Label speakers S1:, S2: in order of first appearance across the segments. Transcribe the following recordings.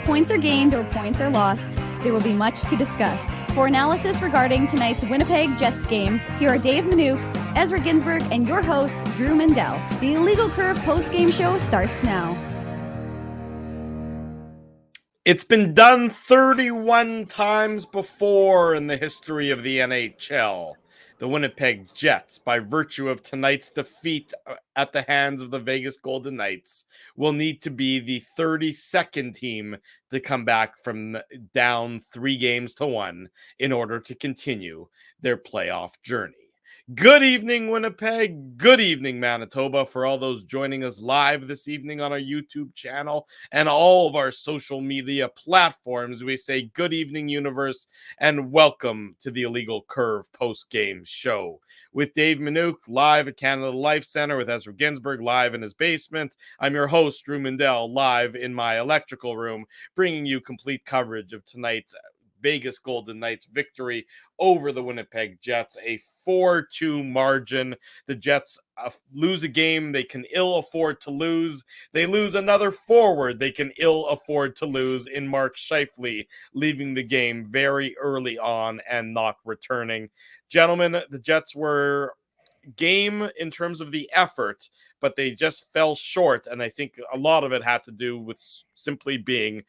S1: points are gained or points are lost, there will be much to discuss. For analysis regarding tonight's Winnipeg Jets game, here are Dave Minuk, Ezra Ginsburg, and your host, Drew Mandel. The Illegal Curve post-game show starts now.
S2: It's been done 31 times before in the history of the NHL. The Winnipeg Jets, by virtue of tonight's defeat at the hands of the Vegas Golden Knights, will need to be the 32nd team to come back from down 3-1 in order to continue their playoff journey. Good evening, Winnipeg. Good evening, Manitoba, for all those joining us live this evening on our YouTube channel and all of our social media platforms. We say good evening, universe, and welcome to the Illegal Curve post-game show. With Dave Minuk live at Canada Life Center, with Ezra Ginsburg live in his basement. I'm your host, Drew Mandel, live in my electrical room, bringing you complete coverage of tonight's Vegas Golden Knights victory over the Winnipeg Jets, a 4-2 margin. The Jets lose a game they can ill afford to lose. They lose another forward they can ill afford to lose in Mark Scheifele, leaving the game very early on and not returning. Gentlemen, the Jets were game in terms of the effort, but they just fell short, and I think a lot of it had to do with simply being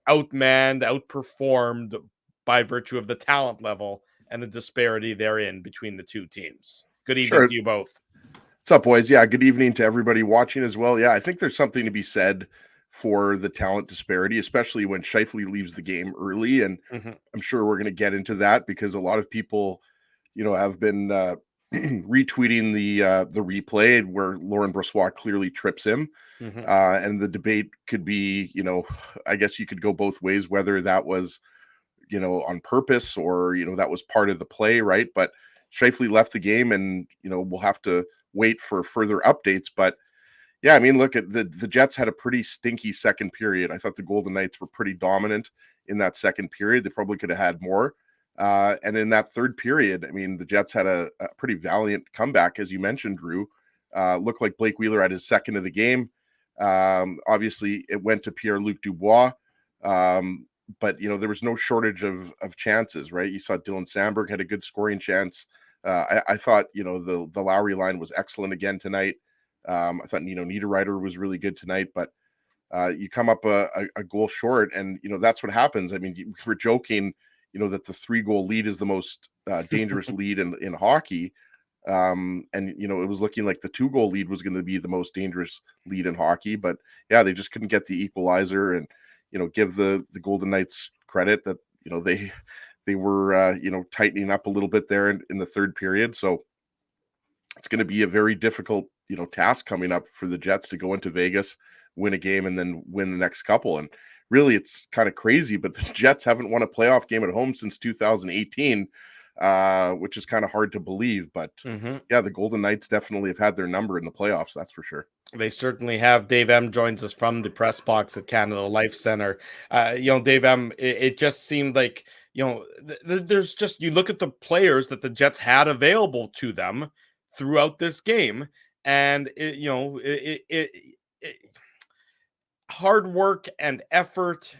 S2: outmanned, outperformed by virtue of the talent level and the disparity therein between the two teams. Good evening to you both.
S3: What's up, boys? Yeah, good evening to everybody watching as well. Yeah, I think there's something to be said for the talent disparity, especially when Scheifele leaves the game early. And I'm sure we're going to get into that because a lot of people, have been retweeting the replay where Laurent Brossoit clearly trips him. And the debate could be, I guess you could go both ways, whether that was on purpose or, that was part of the play, right? But Scheifele left the game and, we'll have to wait for further updates. But yeah, I mean, look at the Jets had a pretty stinky second period. I thought the Golden Knights were pretty dominant in that second period. They probably could have had more. And in that third period, I mean, the Jets had a pretty valiant comeback, as you mentioned, Drew. Looked like Blake Wheeler had his second of the game. Obviously, it went to Pierre-Luc Dubois. But, there was no shortage of chances, right? You saw Dylan Sandberg had a good scoring chance. I thought, the Lowry line was excellent again tonight. I thought Nino Niederreiter was really good tonight, but you come up a goal short, and, that's what happens. I mean, we were joking, that the 3-goal lead is the most dangerous lead in hockey. And, it was looking like the 2-goal lead was going to be the most dangerous lead in hockey. But, yeah, they just couldn't get the equalizer and, give the Golden Knights credit that, they were, tightening up a little bit there in the third period. So it's going to be a very difficult, task coming up for the Jets to go into Vegas, win a game, and then win the next couple. And really, it's kind of crazy, but the Jets haven't won a playoff game at home since 2018, which is kind of hard to believe. But yeah, the Golden Knights definitely have had their number in the playoffs. That's for sure.
S2: They certainly have. Dave M joins us from the press box at Canada Life Center. Dave M, it just seemed like, there's just, you look at the players that the Jets had available to them throughout this game, and hard work and effort,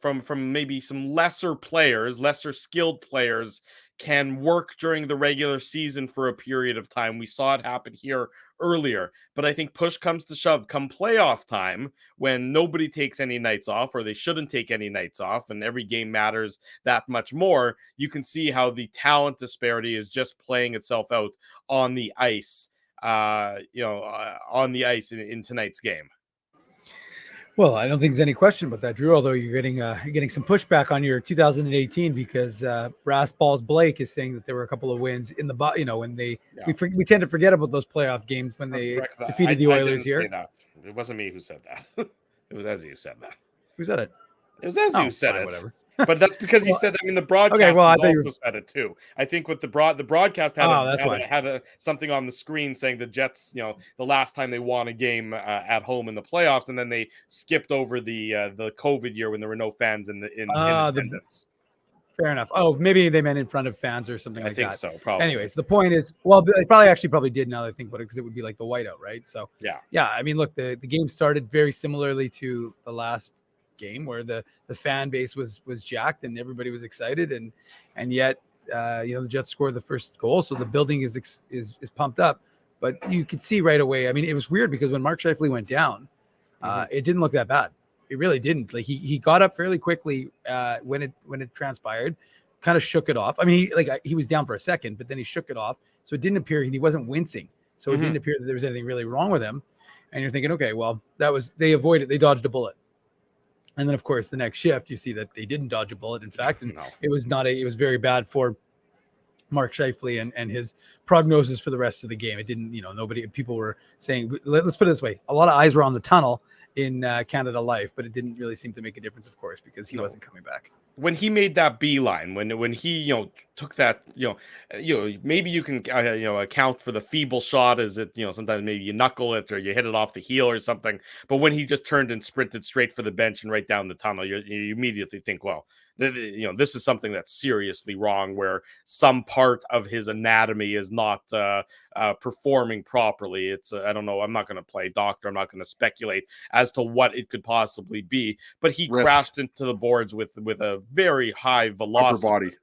S2: from maybe some lesser players, lesser skilled players, can work during the regular season for a period of time. We saw it happen here earlier, but I think push comes to shove come playoff time, when nobody takes any nights off, or they shouldn't take any nights off, and every game matters that much more. You can see how the talent disparity is just playing itself out on the ice, in tonight's game.
S4: Well, I don't think there's any question about that, Drew, although you're getting some pushback on your 2018 because Brass Balls Blake is saying that there were a couple of wins in the when they we tend to forget about those playoff games when they defeated the Oilers here.
S2: It wasn't me who said that. It was Ezzy who said that.
S4: Who said it?
S2: It was Ezzy who said it.
S4: Whatever.
S2: But that's because he said, the broadcast also said it too. I think what the broadcast had something on the screen saying the Jets, the last time they won a game at home in the playoffs, and then they skipped over the COVID year when there were no fans in attendance.
S4: Fair enough. Oh, maybe they meant in front of fans or something like that. I think
S2: so, probably.
S4: Anyways, the point is, well, they probably did now that I think about it, because it would be like the whiteout, right? So,
S2: yeah.
S4: I mean, look, the game started very similarly to the last game where the fan base was jacked and everybody was excited, and yet the Jets scored the first goal, so the building is pumped up. But you could see right away. I mean, it was weird because when Mark Scheifele went down, it didn't look that bad. It really didn't. Like he got up fairly quickly when it transpired, kind of shook it off. I mean, he was down for a second, but then he shook it off, so it didn't appear he wasn't wincing. So it didn't appear that there was anything really wrong with him. And you're thinking, okay, well, they dodged a bullet. And then, of course, the next shift, you see that they didn't dodge a bullet. In fact, and it was very bad for Mark Scheifele and his prognosis for the rest of the game. It didn't, people were saying, let's put it this way. A lot of eyes were on the tunnel in Canada Life, but it didn't really seem to make a difference, of course, because he wasn't coming back.
S2: When he made that beeline, when he took that, maybe you can account for the feeble shot, as it sometimes maybe you knuckle it or you hit it off the heel or something. But when he just turned and sprinted straight for the bench and right down the tunnel, you immediately think, well, this is something that's seriously wrong, where some part of his anatomy is not performing properly. It's I don't know. I'm not going to play doctor. I'm not going to speculate as to what it could possibly be. But he crashed into the boards with a very high velocity.
S3: Upper body.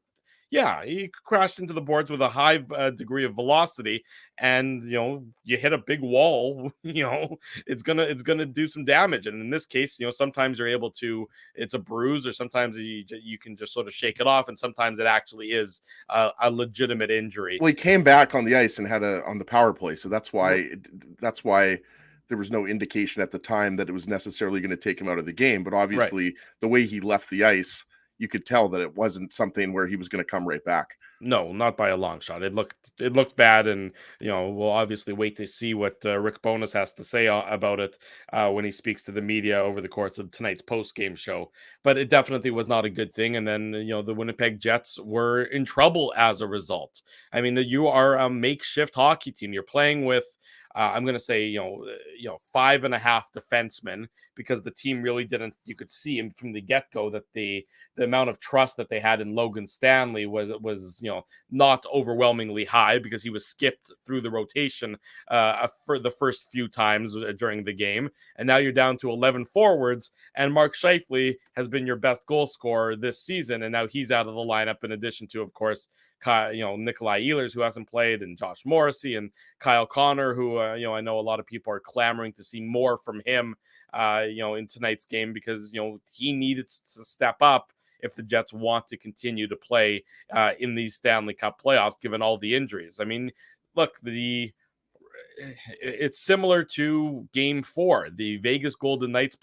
S2: Yeah, he crashed into the boards with a high degree of velocity, and you hit a big wall. It's gonna do some damage. And in this case, sometimes you're able to. It's a bruise, or sometimes you can just sort of shake it off, and sometimes it actually is a legitimate injury.
S3: Well, he came back on the ice and had on the power play, so that's why there was no indication at the time that it was necessarily going to take him out of the game. But obviously, the way he left the ice, you could tell that it wasn't something where he was going to come right back.
S2: No, not by a long shot. It looked bad, and we'll obviously wait to see what Rick Bowness has to say about it when he speaks to the media over the course of tonight's post-game show. But it definitely was not a good thing, and then the Winnipeg Jets were in trouble as a result. I mean, you are a makeshift hockey team. You're playing with I'm going to say, 5.5 defensemen, because the team really didn't, you could see him from the get-go that the amount of trust that they had in Logan Stanley was not overwhelmingly high, because he was skipped through the rotation for the first few times during the game. And now you're down to 11 forwards, and Mark Scheifele has been your best goal scorer this season, and now he's out of the lineup, in addition to, of course, Nikolai Ehlers, who hasn't played, and Josh Morrissey, and Kyle Connor, who I know a lot of people are clamoring to see more from him in tonight's game, because he needed to step up if the Jets want to continue to play in these Stanley Cup playoffs, given all the injuries. I mean, look, it's similar to Game 4. The Vegas Golden Knights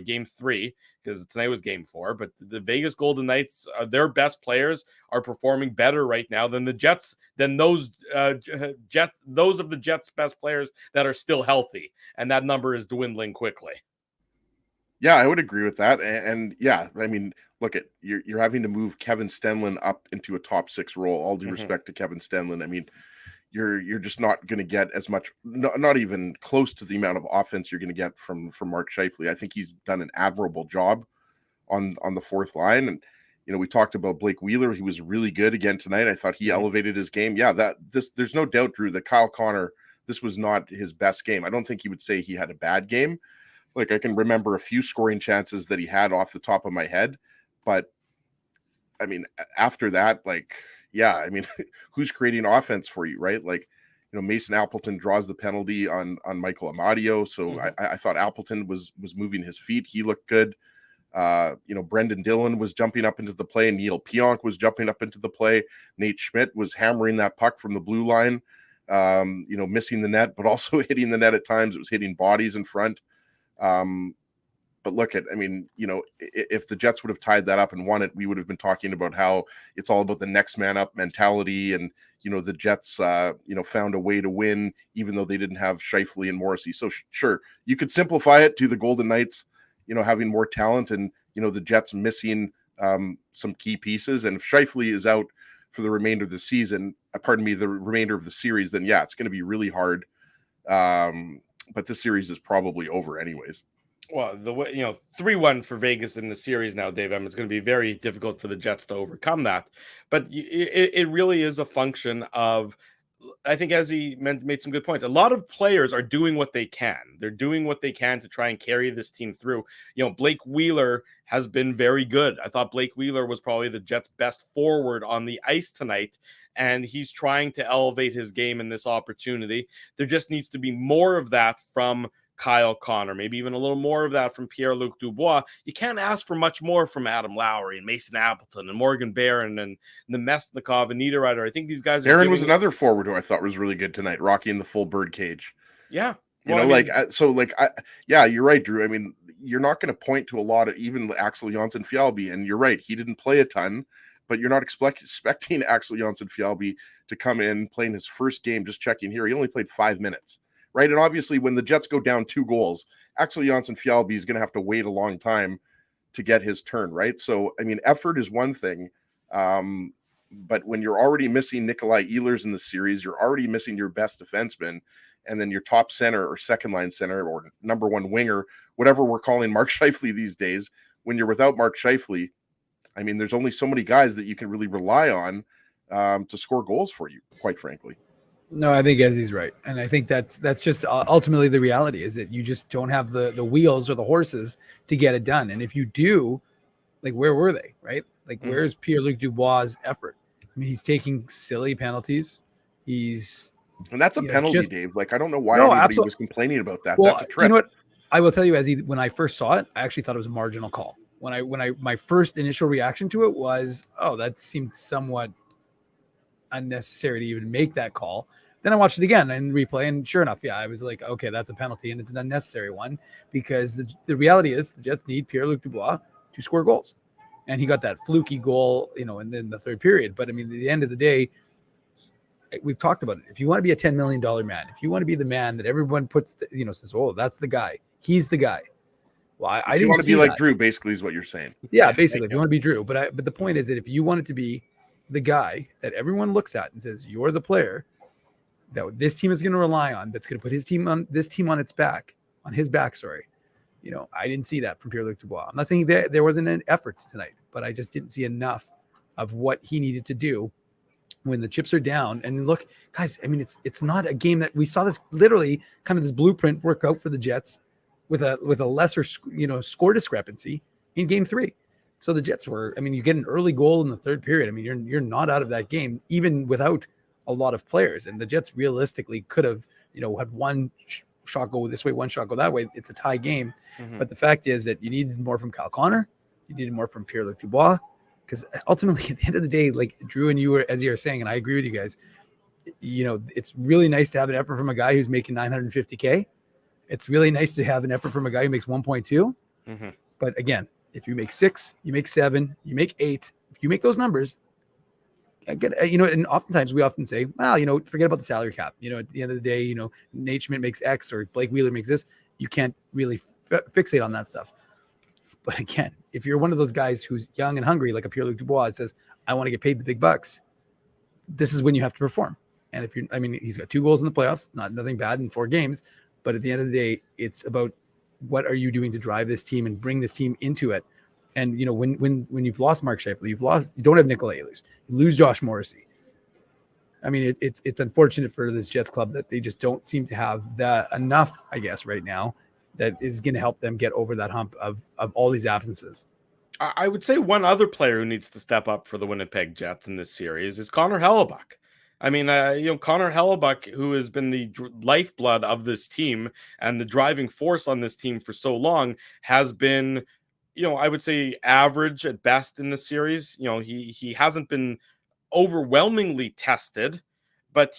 S2: Game 3, because tonight was Game 4, but the Vegas Golden Knights, their best players are performing better right now than the Jets, than those of the Jets' best players that are still healthy, and that number is dwindling quickly.
S3: Yeah, I would agree with that, and yeah, I mean, look at you're having to move Kevin Stenlund up into a top 6 role. All due respect to Kevin Stenlund, I mean, you're just not going to get as much, not even close to the amount of offense you're going to get from Mark Scheifele. I think he's done an admirable job on the fourth line. And we talked about Blake Wheeler. He was really good again tonight. I thought he elevated his game. Yeah, there's no doubt, Drew, that Kyle Connor, this was not his best game. I don't think he would say he had a bad game. Like, I can remember a few scoring chances that he had off the top of my head, but I mean, after that, yeah, I mean, who's creating offense for you, right? Like, Mason Appleton draws the penalty on Michael Amadio. So I thought Appleton was moving his feet. He looked good. Brendan Dillon was jumping up into the play. Neil Pionk was jumping up into the play. Nate Schmidt was hammering that puck from the blue line, missing the net, but also hitting the net at times. It was hitting bodies in front. But look at, I mean, if the Jets would have tied that up and won it, we would have been talking about how it's all about the next man up mentality. And, the Jets, found a way to win, even though they didn't have Scheifele and Morrissey. So sure, you could simplify it to the Golden Knights, having more talent, and, the Jets missing some key pieces. And if Scheifele is out for the remainder of the season, the remainder of the series, then yeah, it's going to be really hard. But this series is probably over anyways.
S2: Well, 3-1 for Vegas in the series now, Dave. It's going to be very difficult for the Jets to overcome that. But it really is a function of, I think as he made some good points, a lot of players are doing what they can. They're doing what they can to try and carry this team through. Blake Wheeler has been very good. I thought Blake Wheeler was probably the Jets' best forward on the ice tonight, and he's trying to elevate his game in this opportunity. There just needs to be more of that from Kyle Connor, maybe even a little more of that from Pierre-Luc Dubois. You can't ask for much more from Adam Lowry and Mason Appleton and Morgan Barron and Nemesnikov and Niederreiter. I think these guys are
S3: Barron was another forward who I thought was really good tonight, rocking the full bird cage.
S2: Yeah.
S3: You're right, Drew. I mean, you're not going to point to a lot of even Axel Jonsson-Fjällby, and you're right, he didn't play a ton, but you're not expecting Axel Jonsson-Fjällby to come in playing his first game. Just checking here, he only played 5 minutes. Right. And obviously, when the Jets go down 2 goals, Axel Jonsson-Fjällby is going to have to wait a long time to get his turn. Right. So, I mean, effort is one thing. But when you're already missing Nikolai Ehlers in the series, you're already missing your best defenseman, and then your top center or second line center or number one winger, whatever we're calling Mark Scheifele these days. When you're without Mark Scheifele, I mean, there's only so many guys that you can really rely on to score goals for you, quite frankly.
S4: No, I think Ezzy's right. And I think that's just ultimately the reality is that you just don't have the wheels or the horses to get it done. And if you do, like, where were they, right? Like, where's Pierre-Luc Dubois' effort? I mean, he's taking silly penalties.
S3: And that's a penalty, Dave. Like, I don't know why anybody was complaining about that. Well, that's a trip.
S4: You know what? I will tell you, Ezzy, when I first saw it, I actually thought it was a marginal call. My first initial reaction to it was, oh, that seemed somewhat unnecessary to even make that call. Then I watched it again and replay, and sure enough, I was like, okay, that's a penalty, and it's an unnecessary one because the reality is the Jets need Pierre-Luc Dubois to score goals, and he got that fluky goal, and then the third period. But I mean, at the end of the day, we've talked about it. If you want to be a $10 million man, if you want to be the man that everyone puts, says, oh, that's the guy, he's the guy. Well, I didn't want to
S3: be like Drew, basically, is what you're saying.
S4: Yeah, basically, if you want to be Drew, but the point is that if you want it to be the guy that everyone looks at and says you're the player that this team is going to rely on, that's going to put this team on its back, on his back. Sorry, I didn't see that from Pierre-Luc Dubois. I'm not saying there wasn't an effort tonight, but I just didn't see enough of what he needed to do when the chips are down. And look, guys, I mean, it's not a game that we saw this literally kind of this blueprint work out for the Jets with a lesser score discrepancy in Game 3. So the Jets were, I mean, you get an early goal in the third period. I mean, you're not out of that game, even without a lot of players. And the Jets realistically could have, had one shot go this way, one shot go that way. It's a tie game. Mm-hmm. But the fact is that you needed more from Kyle Connor. You needed more from Pierre-Luc Dubois. Because ultimately, at the end of the day, like Drew and you were, as you're saying, and I agree with you guys, it's really nice to have an effort from a guy who's making $950K. It's really nice to have an effort from a guy who makes 1.2. Mm-hmm. But again, if you make 6, you make 7, you make 8, if you make those numbers, and oftentimes we often say, well, forget about the salary cap. At the end of the day, Nate Schmidt makes X or Blake Wheeler makes this. You can't really fixate on that stuff. But again, if you're one of those guys who's young and hungry, like a Pierre-Luc Dubois, says, I want to get paid the big bucks, this is when you have to perform. And he's got 2 goals in the playoffs, nothing bad in 4 games. But at the end of the day, it's about what are you doing to drive this team and bring this team into it. And, when you've lost Mark Scheifele, you don't have Nikolai Ehlers, you lose Josh Morrissey. I mean, it's unfortunate for this Jets club that they just don't seem to have that enough, I guess, right now that is going to help them get over that hump of all these absences.
S2: I would say one other player who needs to step up for the Winnipeg Jets in this series is Connor Hellebuyck. I mean, Connor Hellebuyck, who has been the lifeblood of this team and the driving force on this team for so long, has been, I would say average at best in the series. He hasn't been overwhelmingly tested, but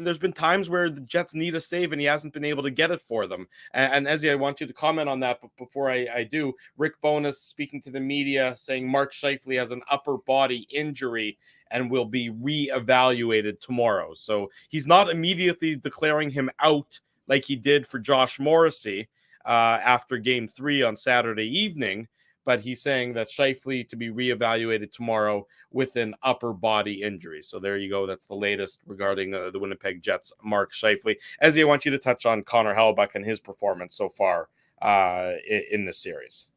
S2: there's been times where the Jets need a save and he hasn't been able to get it for them. And Ezzy, I want you to comment on that. But before I do, Rick Bowness speaking to the media saying Mark Scheifele has an upper body injury and will be reevaluated tomorrow. So he's not immediately declaring him out like he did for Josh Morrissey after Game 3 on Saturday evening. But he's saying that Scheifele to be reevaluated tomorrow with an upper body injury. So there you go. That's the latest regarding the Winnipeg Jets, Mark Scheifele. Ezzy, I want you to touch on Connor Hellebuyck and his performance so far in this series.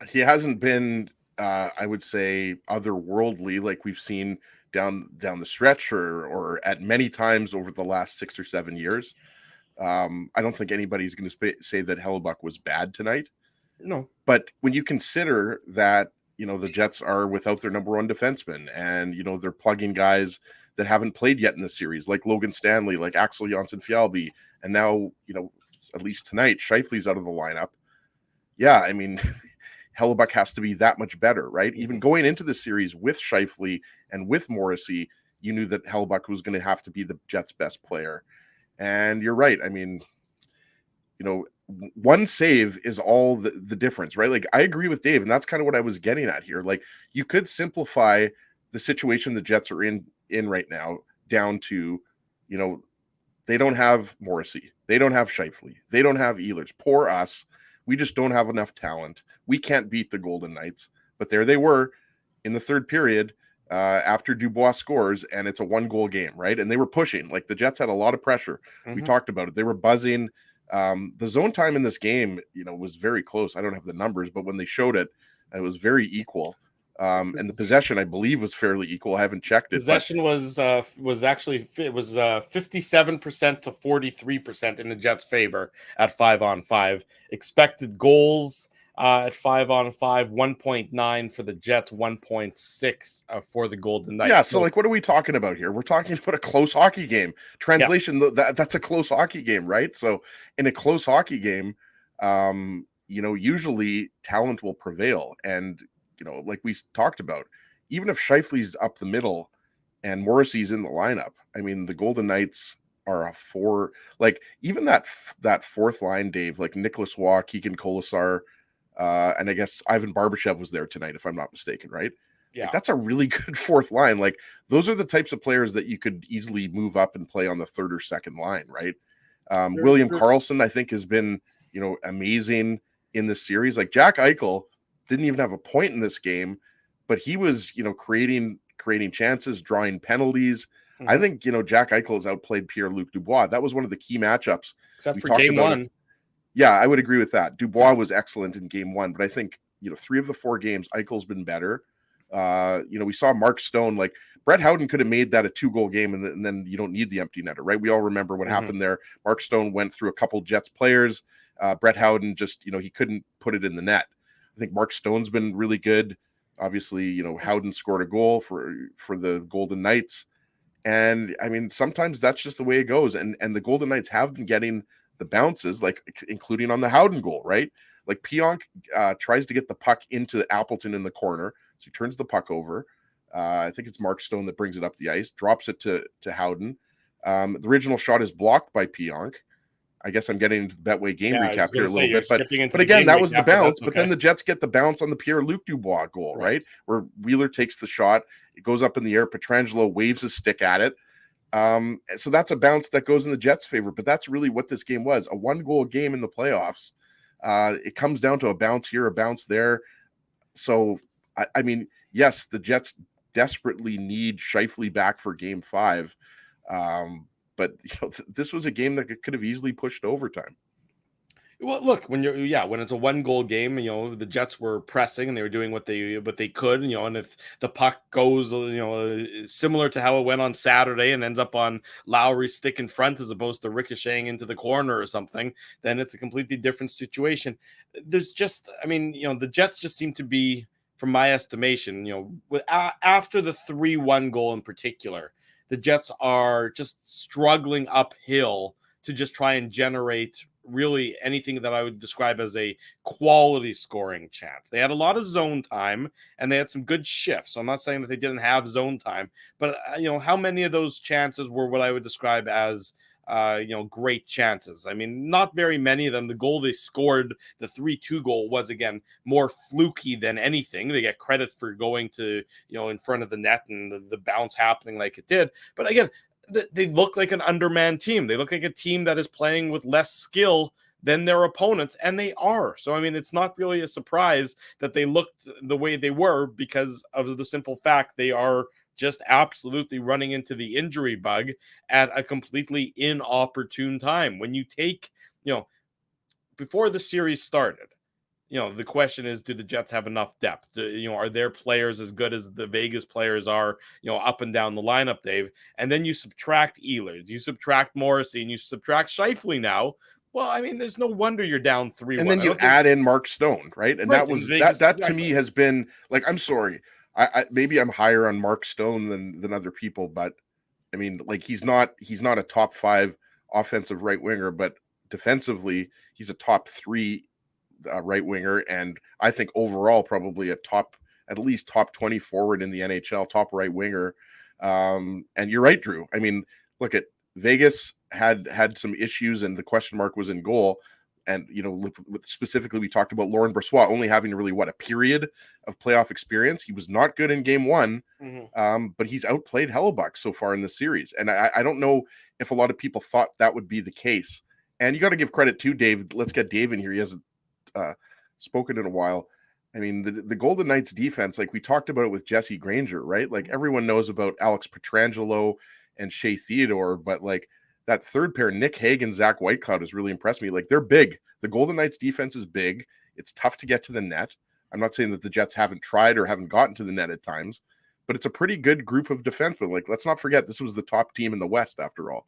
S3: He hasn't been, I would say, otherworldly like we've seen down the stretch or at many times over the last 6 or 7 years. I don't think anybody's going to say that Hellebuyck was bad tonight.
S2: No.
S3: But when you consider that, the Jets are without their number one defenseman, and, they're plugging guys that haven't played yet in the series, like Logan Stanley, like Axel Jonsson-Fjällby, and now, at least tonight, Scheifele's out of the lineup. Yeah, I mean, Hellebuyck has to be that much better, right? Even going into the series with Scheifele and with Morrissey, you knew that Hellebuyck was going to have to be the Jets' best player. And you're right. I mean, one save is all the difference, right? Like, I agree with Dave, and that's kind of what I was getting at here. Like, you could simplify the situation the Jets are in right now down to, they don't have Morrissey, they don't have Scheifele, they don't have Ehlers. Poor us. We just don't have enough talent. We can't beat the Golden Knights. But there they were in the third period after Dubois scores, and it's a 1-goal game, right? And they were pushing. Like, the Jets had a lot of pressure. We talked about it. They were buzzing. The zone time in this game, was very close. I don't have the numbers, but when they showed it, it was very equal. And the possession, I believe, was fairly equal. I haven't checked it.
S2: Possession was actually 57% to 43% in the Jets' favor at 5-on-5. Expected goals at 5-on-5, 1.9 for the Jets, 1.6 for the Golden Knights.
S3: Yeah, so like, what are we talking about here? We're talking about a close hockey game. Translation, that's a close hockey game, right? So in a close hockey game, usually talent will prevail. And like we talked about, even if Scheifele's up the middle and Morrissey's in the lineup, I mean, the Golden Knights are a 4, like, even that fourth line, Dave, like Nicholas Waugh, Keegan Colasar, and I guess Ivan Barbashev was there tonight, if I'm not mistaken, right?
S2: Yeah.
S3: Like, that's a really good fourth line. Like, those are the types of players that you could easily move up and play on the third or second line, right? William Karlsson, I think, has been, amazing in this series. Like, Jack Eichel didn't even have a point in this game, but he was, creating chances, drawing penalties. I think, Jack Eichel has outplayed Pierre-Luc Dubois. That was one of the key matchups.
S2: Except for game one.
S3: Yeah, I would agree with that. Dubois was excellent in game one, but I think, 3 of the 4 games, Eichel's been better. We saw Mark Stone, like, Brett Howden could have made that a 2-goal game, and then you don't need the empty netter, right? We all remember what happened there. Mark Stone went through a couple Jets players. Brett Howden just, he couldn't put it in the net. I think Mark Stone's been really good. Obviously, Howden scored a goal for the Golden Knights. And I mean, sometimes that's just the way it goes. And the Golden Knights have been getting the bounces, like, including on the Howden goal, right? Like, Pionk tries to get the puck into Appleton in the corner. So he turns the puck over. I think it's Mark Stone that brings it up the ice, drops it to Howden. The original shot is blocked by Pionk. I guess I'm getting into the Betway game recap here a little bit, but again, that was the bounce. But then the Jets get the bounce on the Pierre-Luc Dubois goal, right? Where Wheeler takes the shot, it goes up in the air. Pietrangelo waves his stick at it. So that's a bounce that goes in the Jets' favor. But that's really what this game was, a 1-goal game in the playoffs. It comes down to a bounce here, a bounce there. So, I mean, yes, the Jets desperately need Scheifele back for game 5. But this was a game that could have easily pushed overtime.
S2: Well, look, when it's a 1-goal game, the Jets were pressing and they were doing what they could, and if the puck goes, similar to how it went on Saturday and ends up on Lowry's stick in front as opposed to ricocheting into the corner or something, then it's a completely different situation. There's just, the Jets just seem to be, from my estimation, after the 3-1 goal in particular, the Jets are just struggling uphill to just try and generate really anything that I would describe as a quality scoring chance. They had a lot of zone time and they had some good shifts. So I'm not saying that they didn't have zone time, but how many of those chances were what I would describe as great chances? I mean, not very many of them. The goal they scored, the 3-2 goal, was again more fluky than anything. They get credit for going to, in front of the net and the bounce happening like it did. But again, they look like an undermanned team. They look like a team that is playing with less skill than their opponents, and they are. So, I mean, it's not really a surprise that they looked the way they were because of the simple fact they are just absolutely running into the injury bug at a completely inopportune time. When you take, before the series started, the question is, do the Jets have enough depth? Are their players as good as the Vegas players are, up and down the lineup, Dave? And then you subtract Ehlers, you subtract Morrissey, and you subtract Shifley now. Well, I mean, there's no wonder you're down 3-1.
S3: And then you add in Mark Stone, right? And that was Vegas, that to me has been like, I'm sorry. I maybe I'm higher on Mark Stone than other people, but I mean, like he's not a top 5 offensive right winger, but defensively he's a top 3 right winger, and I think overall probably at least top 20 forward in the NHL, top right winger. And you're right, Drew. I mean, look at Vegas had some issues, and the question mark was in goal. And, specifically, we talked about Laurent Brossoit only having really a period of playoff experience. He was not good in game 1, but he's outplayed Hellebuck so far in the series. And I don't know if a lot of people thought that would be the case. And you got to give credit to Dave. Let's get Dave in here. He hasn't spoken in a while. I mean, the Golden Knights defense, like we talked about it with Jesse Granger, right? Like everyone knows about Alex Pietrangelo and Shea Theodore, but like that third pair, Nick Hague, Zach Whitecloud, has really impressed me. Like they're big. The Golden Knights defense is big. It's tough to get to the net. I'm not saying that the Jets haven't tried or haven't gotten to the net at times, but it's a pretty good group of defensemen. Like, let's not forget, this was the top team in the West after all.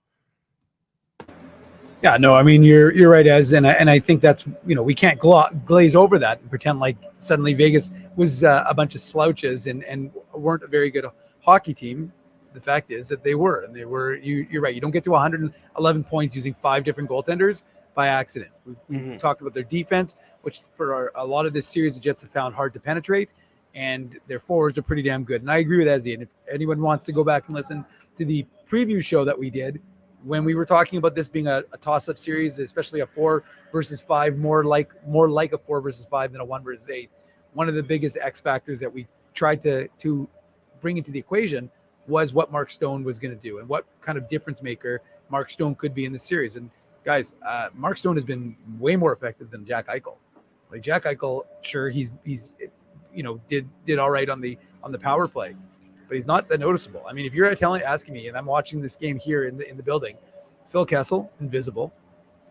S4: Yeah, no, I mean, you're right, Ez, and I think that's, we can't glaze over that and pretend like suddenly Vegas was a bunch of slouches and weren't a very good hockey team. The fact is that they were, and you're right. You don't get to 111 points using 5 different goaltenders by accident. We've talked about their defense, which for a lot of this series, the Jets have found hard to penetrate, and their forwards are pretty damn good. And I agree with Ezzy. And if anyone wants to go back and listen to the preview show that we did, when we were talking about this being a toss-up series, especially a 4 versus 5, more like a 4 versus 5 than a 1 versus 8, one of the biggest X factors that we tried to bring into the equation was what Mark Stone was going to do and what kind of difference maker Mark Stone could be in the series. And guys, Mark Stone has been way more effective than Jack Eichel. Like Jack Eichel, sure, he's did all right on the power play, but he's not that noticeable. I mean, if you're asking me, and I'm watching this game here in the building, Phil Kessel, invisible.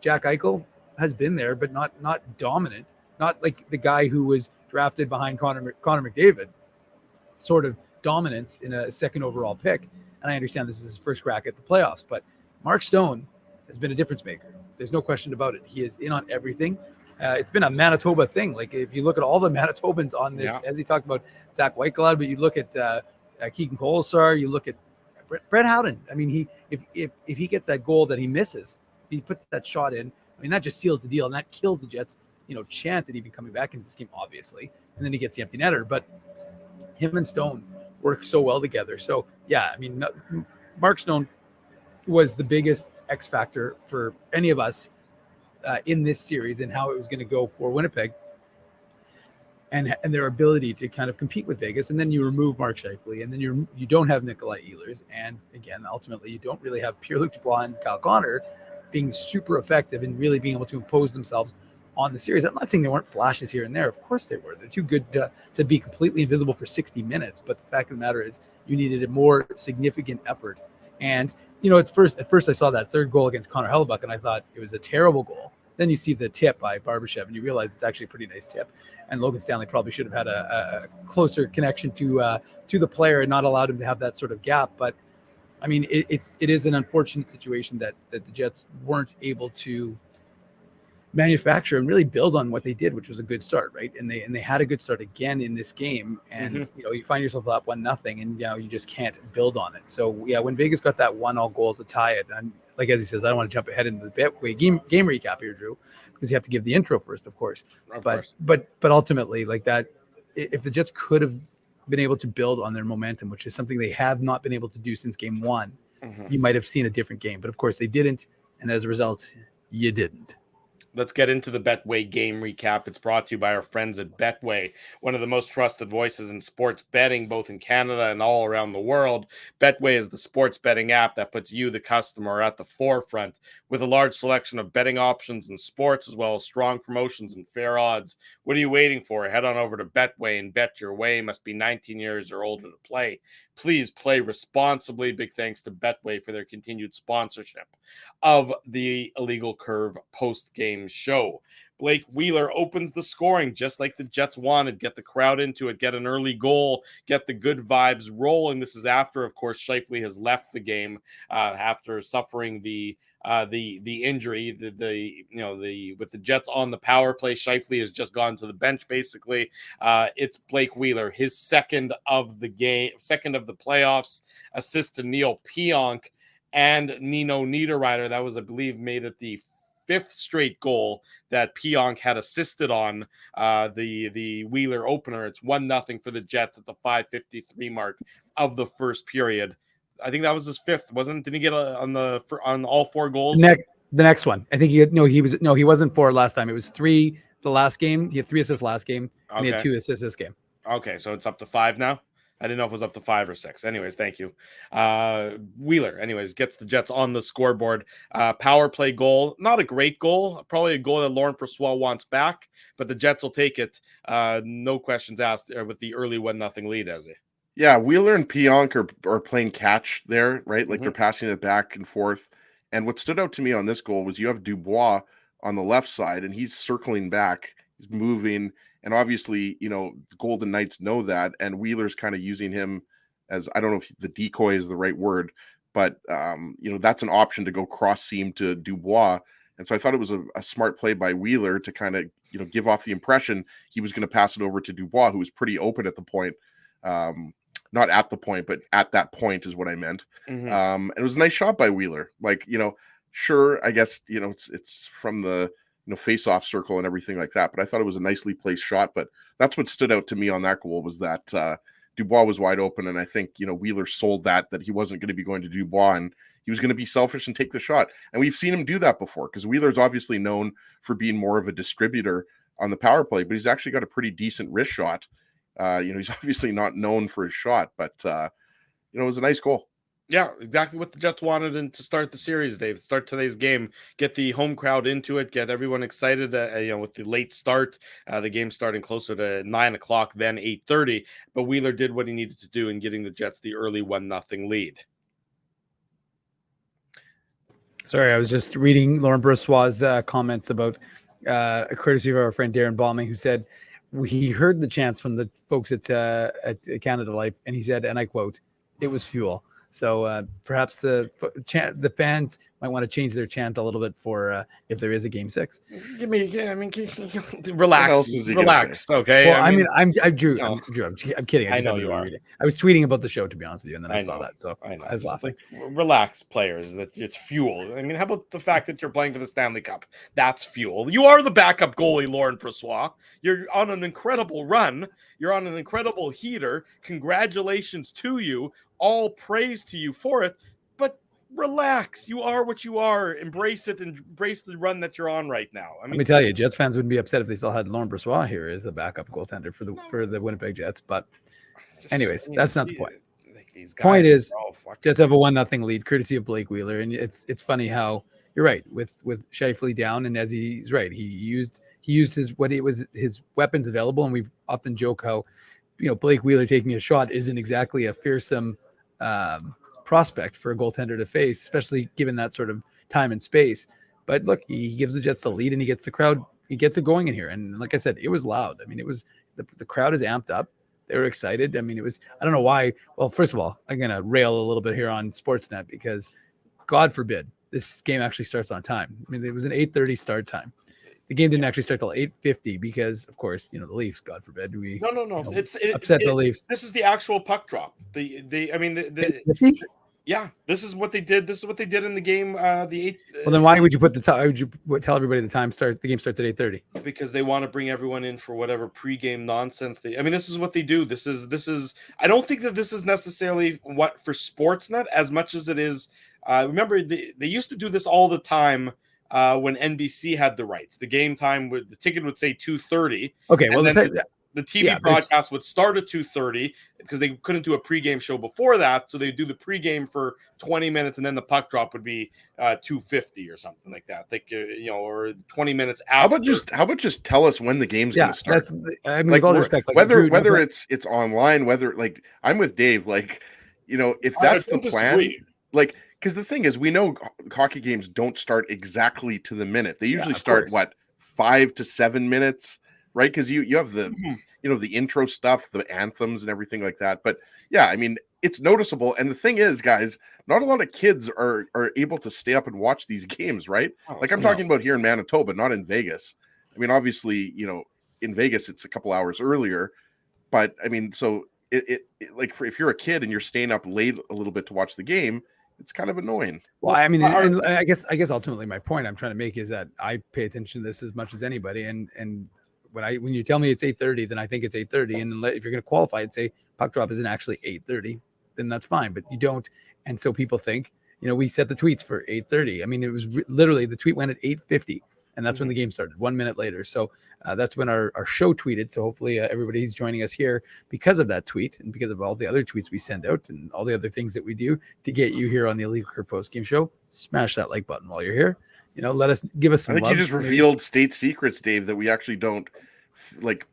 S4: Jack Eichel has been there, but not dominant. Not like the guy who was drafted behind Connor McDavid, sort of dominance in a second overall pick. And I understand this is his first crack at the playoffs, but Mark Stone has been a difference maker. There's no question about it. He is in on everything. It's been a Manitoba thing. Like if you look at all the Manitobans on this, as he talked about Zach Whitecloud, but you look at Keegan Kolesar, you look at Brett Howden. I mean, if he gets that goal that he misses, he puts that shot in. I mean, that just seals the deal, and that kills the Jets' chance at even coming back into this game, obviously. And then he gets the empty netter. But him and Stone work so well together. So yeah, I mean, Mark Stone was the biggest X factor for any of us in this series and how it was going to go for Winnipeg and their ability to kind of compete with Vegas. And then you remove Mark Scheifele, and then you don't have Nikolai Ehlers, and again, ultimately, you don't really have Pierre-Luc Dubois and Kyle Connor being super effective and really being able to impose themselves on the series. I'm not saying there weren't flashes here and there. Of course they were. They're too good to be completely invisible for 60 minutes. But the fact of the matter is you needed a more significant effort. And, at first I saw that third goal against Connor Hellebuck, and I thought it was a terrible goal. Then you see the tip by Barbashev, and you realize it's actually a pretty nice tip. And Logan Stanley probably should have had a closer connection to the player and not allowed him to have that sort of gap. But, I mean, it is an unfortunate situation that the Jets weren't able to manufacture and really build on what they did, which was a good start, right? And they had a good start again in this game, and you find yourself up 1-0, and you just can't build on it. So yeah, when Vegas got that 1-1 goal to tie it, and like as he says, I don't want to jump ahead into the Betway game recap here, Drew, because you have to give the intro first, of course. But ultimately, like that, if the Jets could have been able to build on their momentum, which is something they have not been able to do since game 1, you might have seen a different game. But of course they didn't, and as a result, you didn't.
S2: Let's get into the Betway game recap. It's brought to you by our friends at Betway, one of the most trusted voices in sports betting, both in Canada and all around the world. Betway is the sports betting app that puts you, the customer, at the forefront with a large selection of betting options in sports, as well as strong promotions and fair odds. What are you waiting for? Head on over to Betway and bet your way. Must be 19 years or older to play. Please play responsibly. Big thanks to Betway for their continued sponsorship of the Illegal Curve post-game pregame show. Blake Wheeler opens the scoring just like the Jets wanted. Get the crowd into it, get an early goal, get the good vibes rolling. This is after, of course, Scheifele has left the game after suffering the injury. With the Jets on the power play, Scheifele has just gone to the bench basically. It's Blake Wheeler, his second of the playoffs, assist to Neil Pionk and Nino Niederreiter. That was, I believe, made it the 5th straight goal that Pionk had assisted on the Wheeler opener. It's 1-0 for the Jets at the 5:53 mark of the first period. I think that was his 5th, wasn't it? Didn't he get on all 4 goals?
S4: The next one. I think he wasn't 4 last time. It was 3 the last game. He had 3 assists last game, and he had 2 assists this game.
S2: Okay, so it's up to 5 now. I didn't know if it was up to 5 or 6. Anyways, thank you. Wheeler, anyways, gets the Jets on the scoreboard. Power play goal. Not a great goal. Probably a goal that Laurent Brossoit wants back, but the Jets will take it. No questions asked with the early 1-0 lead, as
S3: Yeah, Wheeler and Pionk are playing catch there, right? Like they're passing it back and forth. And what stood out to me on this goal was you have Dubois on the left side, and he's circling back. He's moving. And obviously, the Golden Knights know that. And Wheeler's kind of using him as, I don't know if the decoy is the right word, but, that's an option to go cross seam to Dubois. And so I thought it was a smart play by Wheeler to kind of, give off the impression he was going to pass it over to Dubois, who was pretty open at the point. Not at the point, but at that point is what I meant.
S2: Mm-hmm.
S3: And it was a nice shot by Wheeler. Like, sure, I guess, it's from the, face-off circle and everything like that. But I thought it was a nicely placed shot. But that's what stood out to me on that goal was that Dubois was wide open. And I think, Wheeler sold that he wasn't going to be going to Dubois and he was going to be selfish and take the shot. And we've seen him do that before because Wheeler's obviously known for being more of a distributor on the power play, but he's actually got a pretty decent wrist shot. He's obviously not known for his shot, but, it was a nice goal.
S2: Yeah, exactly what the Jets wanted to start the series, Dave. Start today's game, get the home crowd into it, get everyone excited, with the late start, the game starting closer to 9 o'clock than 8:30. But Wheeler did what he needed to do in getting the Jets the early 1-0 lead.
S4: Sorry, I was just reading Laurent Brossoit's comments about courtesy of our friend Darren Balming, who said he heard the chants from the folks at Canada Life, and he said, and I quote, "It was fuel." So perhaps the fans might want to change their chant a little bit for if there is a game 6.
S2: Relax. Okay.
S4: Well, I'm Drew. I'm kidding.
S2: I know you are.
S4: I was tweeting about the show, to be honest with you, and then I saw that, so
S2: I know.
S4: I was laughing.
S2: Relax, players. That it's fuel. How about the fact that you're playing for the Stanley Cup? That's fuel. You are the backup goalie, Laurent Brossoit. You're on an incredible run. You're on an incredible heater. Congratulations to you. All praise to you for it, but relax. You are what you are. Embrace it and embrace the run that you're on right now.
S4: Let me tell you, Jets fans wouldn't be upset if they still had Laurent Brossoit here as a backup goaltender for the Winnipeg Jets. But anyways, that's not the point. Point is, Jets have a 1-0 lead, courtesy of Blake Wheeler, and it's funny how you're right with Scheifele down, and as he's right, he used his weapons available, and we've often joke how Blake Wheeler taking a shot isn't exactly a fearsome prospect for a goaltender to face, especially given that sort of time and space. But look, he gives the Jets the lead and he gets the crowd, he gets it going in here. And like I said, it was loud. It was the crowd is amped up. They were excited. It was, I don't know why. Well, first of all, I'm going to rail a little bit here on Sportsnet because God forbid this game actually starts on time. It was an 8:30 start time. The game didn't actually start till 8:50 because, of course, the Leafs. God forbid we
S2: no.
S4: Upset the Leafs.
S2: This is the actual puck drop. Yeah, this is what they did. This is what they did in the game. Well,
S4: then why would you put tell everybody the game starts at 8:30?
S2: Because they want to bring everyone in for whatever pregame nonsense. This is what they do. This is. I don't think that this is necessarily what for Sportsnet as much as it is. Remember, they used to do this all the time. When NBC had the rights, the game time the ticket would say 2:30.
S4: Okay, well,
S2: the TV broadcast would start at 2:30 because they couldn't do a pregame show before that, so they do the pregame for 20 minutes, and then the puck drop would be 2:50 or something like that. Or 20 minutes after.
S3: How about just tell us when the game's going to start?
S4: With all respect,
S3: whether it's online, whether I'm with Dave, if that's the plan, because the thing is, we know hockey games don't start exactly to the minute. They usually start 5 to 7 minutes, right? Because you have the
S2: Mm-hmm.
S3: the intro stuff, the anthems and everything like that. But yeah, I mean, it's noticeable. And the thing is, guys, not a lot of kids are able to stay up and watch these games, right? Like I'm talking about here in Manitoba, not in Vegas. I mean, obviously, in Vegas it's a couple hours earlier, but I mean, so it like if you're a kid and you're staying up late a little bit to watch the game, it's kind of annoying.
S4: Well, I mean, and I guess ultimately my point I'm trying to make is that I pay attention to this as much as anybody, and when you tell me it's 8:30, then I think it's 8:30, and if you're going to qualify and say puck drop isn't actually 8:30, then that's fine, but you don't. And so people think, we set the tweets for 8:30. I mean, it was literally the tweet went at 8:50, and that's when the game started 1 minute later. So that's when our show tweeted. So hopefully everybody's joining us here because of that tweet and because of all the other tweets we send out and all the other things that we do to get you here on the Illegal Curve Post Game Show. Smash that like button while you're here. Give us some
S3: I think
S4: love.
S3: you just revealed state secrets, Dave, that we actually don't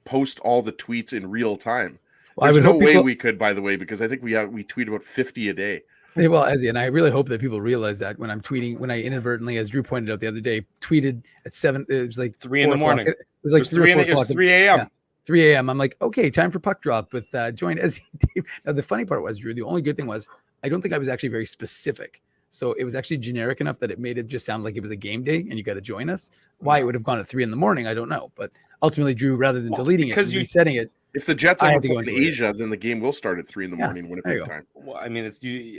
S3: post all the tweets in real time.
S4: Well,
S3: There's no way we could, by the way, because I think we tweet about 50 a day.
S4: Well, and I really hope that people realize that when I'm tweeting, when I inadvertently, as Drew pointed out the other day, tweeted at 7, it was like
S2: 3 in the morning.
S4: It was like 3 or 4 o'clock.
S2: 3 a.m.
S4: Yeah, 3 a.m. I'm like, okay, time for puck drop with join Ezzy Dave. Now, the funny part was, Drew, the only good thing was I don't think I was actually very specific. So it was actually generic enough that it made it just sound like it was a game day and you got to join us. Why it would have gone at 3 in the morning, I don't know. But ultimately, Drew, rather than deleting it and resetting it,
S3: if the Jets are in Asia, then the game will start at 3 in the morning Winnipeg time.
S2: Well, I mean,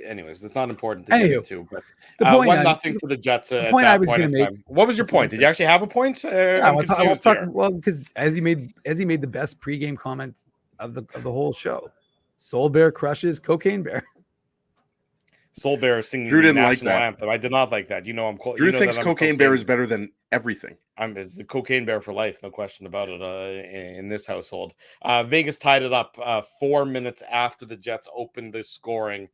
S2: anyways, it's not important to get into. But
S4: the point
S2: 1-0 for the Jets.
S4: The point I was going to make.
S2: What was your point? Did you actually have a point?
S4: Well, because Ezzy made the best pregame comment of the whole show. Soul Bear crushes Cocaine Bear.
S2: Soul Bear singing
S3: Drew didn't
S2: the
S3: like
S2: national
S3: that.
S2: Anthem. I did not like that. I'm
S3: Drew thinks Cocaine Bear is better than everything.
S2: It's a Cocaine Bear for life, no question about it. In this household, Vegas tied it up 4 minutes after the Jets opened the scoring.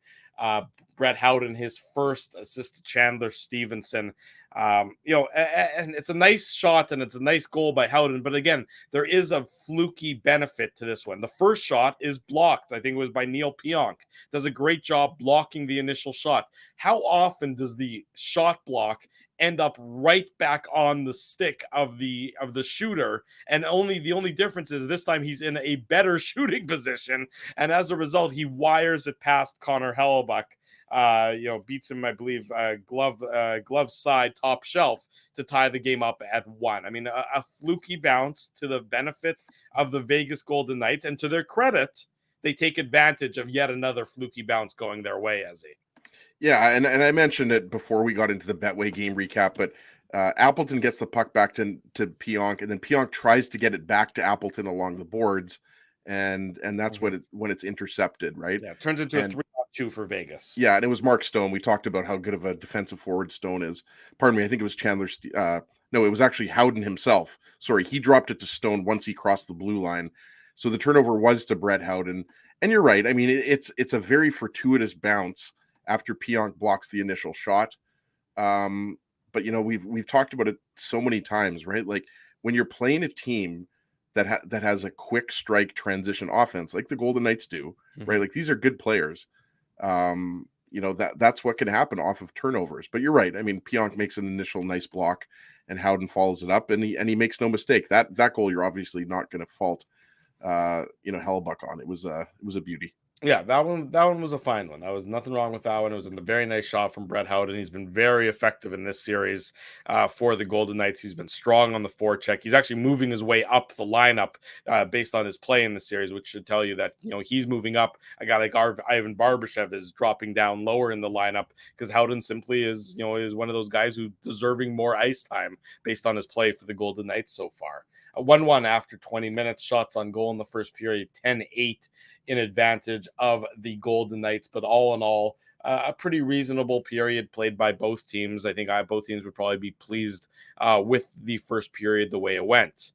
S2: Brett Howden, his first assist to Chandler Stevenson. And it's a nice shot and it's a nice goal by Howden. But again, there is a fluky benefit to this one. The first shot is blocked. I think it was by Neil Pionk. Does a great job blocking the initial shot. How often does the shot block end up right back on the stick of the shooter? And the only difference is this time he's in a better shooting position. And as a result, he wires it past Connor Hellebuyck. Beats him, I believe, glove side top shelf to tie the game up at 1. I mean, a fluky bounce to the benefit of the Vegas Golden Knights, and to their credit, they take advantage of yet another fluky bounce going their way, Ezzy.
S3: Yeah, and I mentioned it before we got into the Betway game recap, but Appleton gets the puck back to Pionk, and then Pionk tries to get it back to Appleton along the boards, and that's when it's intercepted, right?
S2: Yeah, it turns into a 3-2 for Vegas.
S3: Yeah, and it was Mark Stone. We talked about how good of a defensive forward Stone is. Pardon me, I think it was Chandler. No, it was actually Howden himself. Sorry, he dropped it to Stone once he crossed the blue line. So the turnover was to Brett Howden. And you're right. I mean, it's a very fortuitous bounce after Pionk blocks the initial shot. But we've talked about it so many times, right? Like when you're playing a team that has a quick strike transition offense, like the Golden Knights do, right? Like these are good players. That's what can happen off of turnovers. But you're right. I mean, Pionk makes an initial nice block, and Howden follows it up, and he makes no mistake. That goal you're obviously not going to fault, Hellebuyck on. It was a beauty.
S2: Yeah, that one was a fine one. There was nothing wrong with that one. It was a very nice shot from Brett Howden. He's been very effective in this series for the Golden Knights. He's been strong on the forecheck. He's actually moving his way up the lineup based on his play in the series, which should tell you that he's moving up. A guy like Ivan Barbashev is dropping down lower in the lineup because Howden simply is one of those guys who's deserving more ice time based on his play for the Golden Knights so far. A 1-1 after 20 minutes, shots on goal in the first period, 10-8 in advantage of the Golden Knights. But all in all, a pretty reasonable period played by both teams. I think both teams would probably be pleased with the first period the way it went.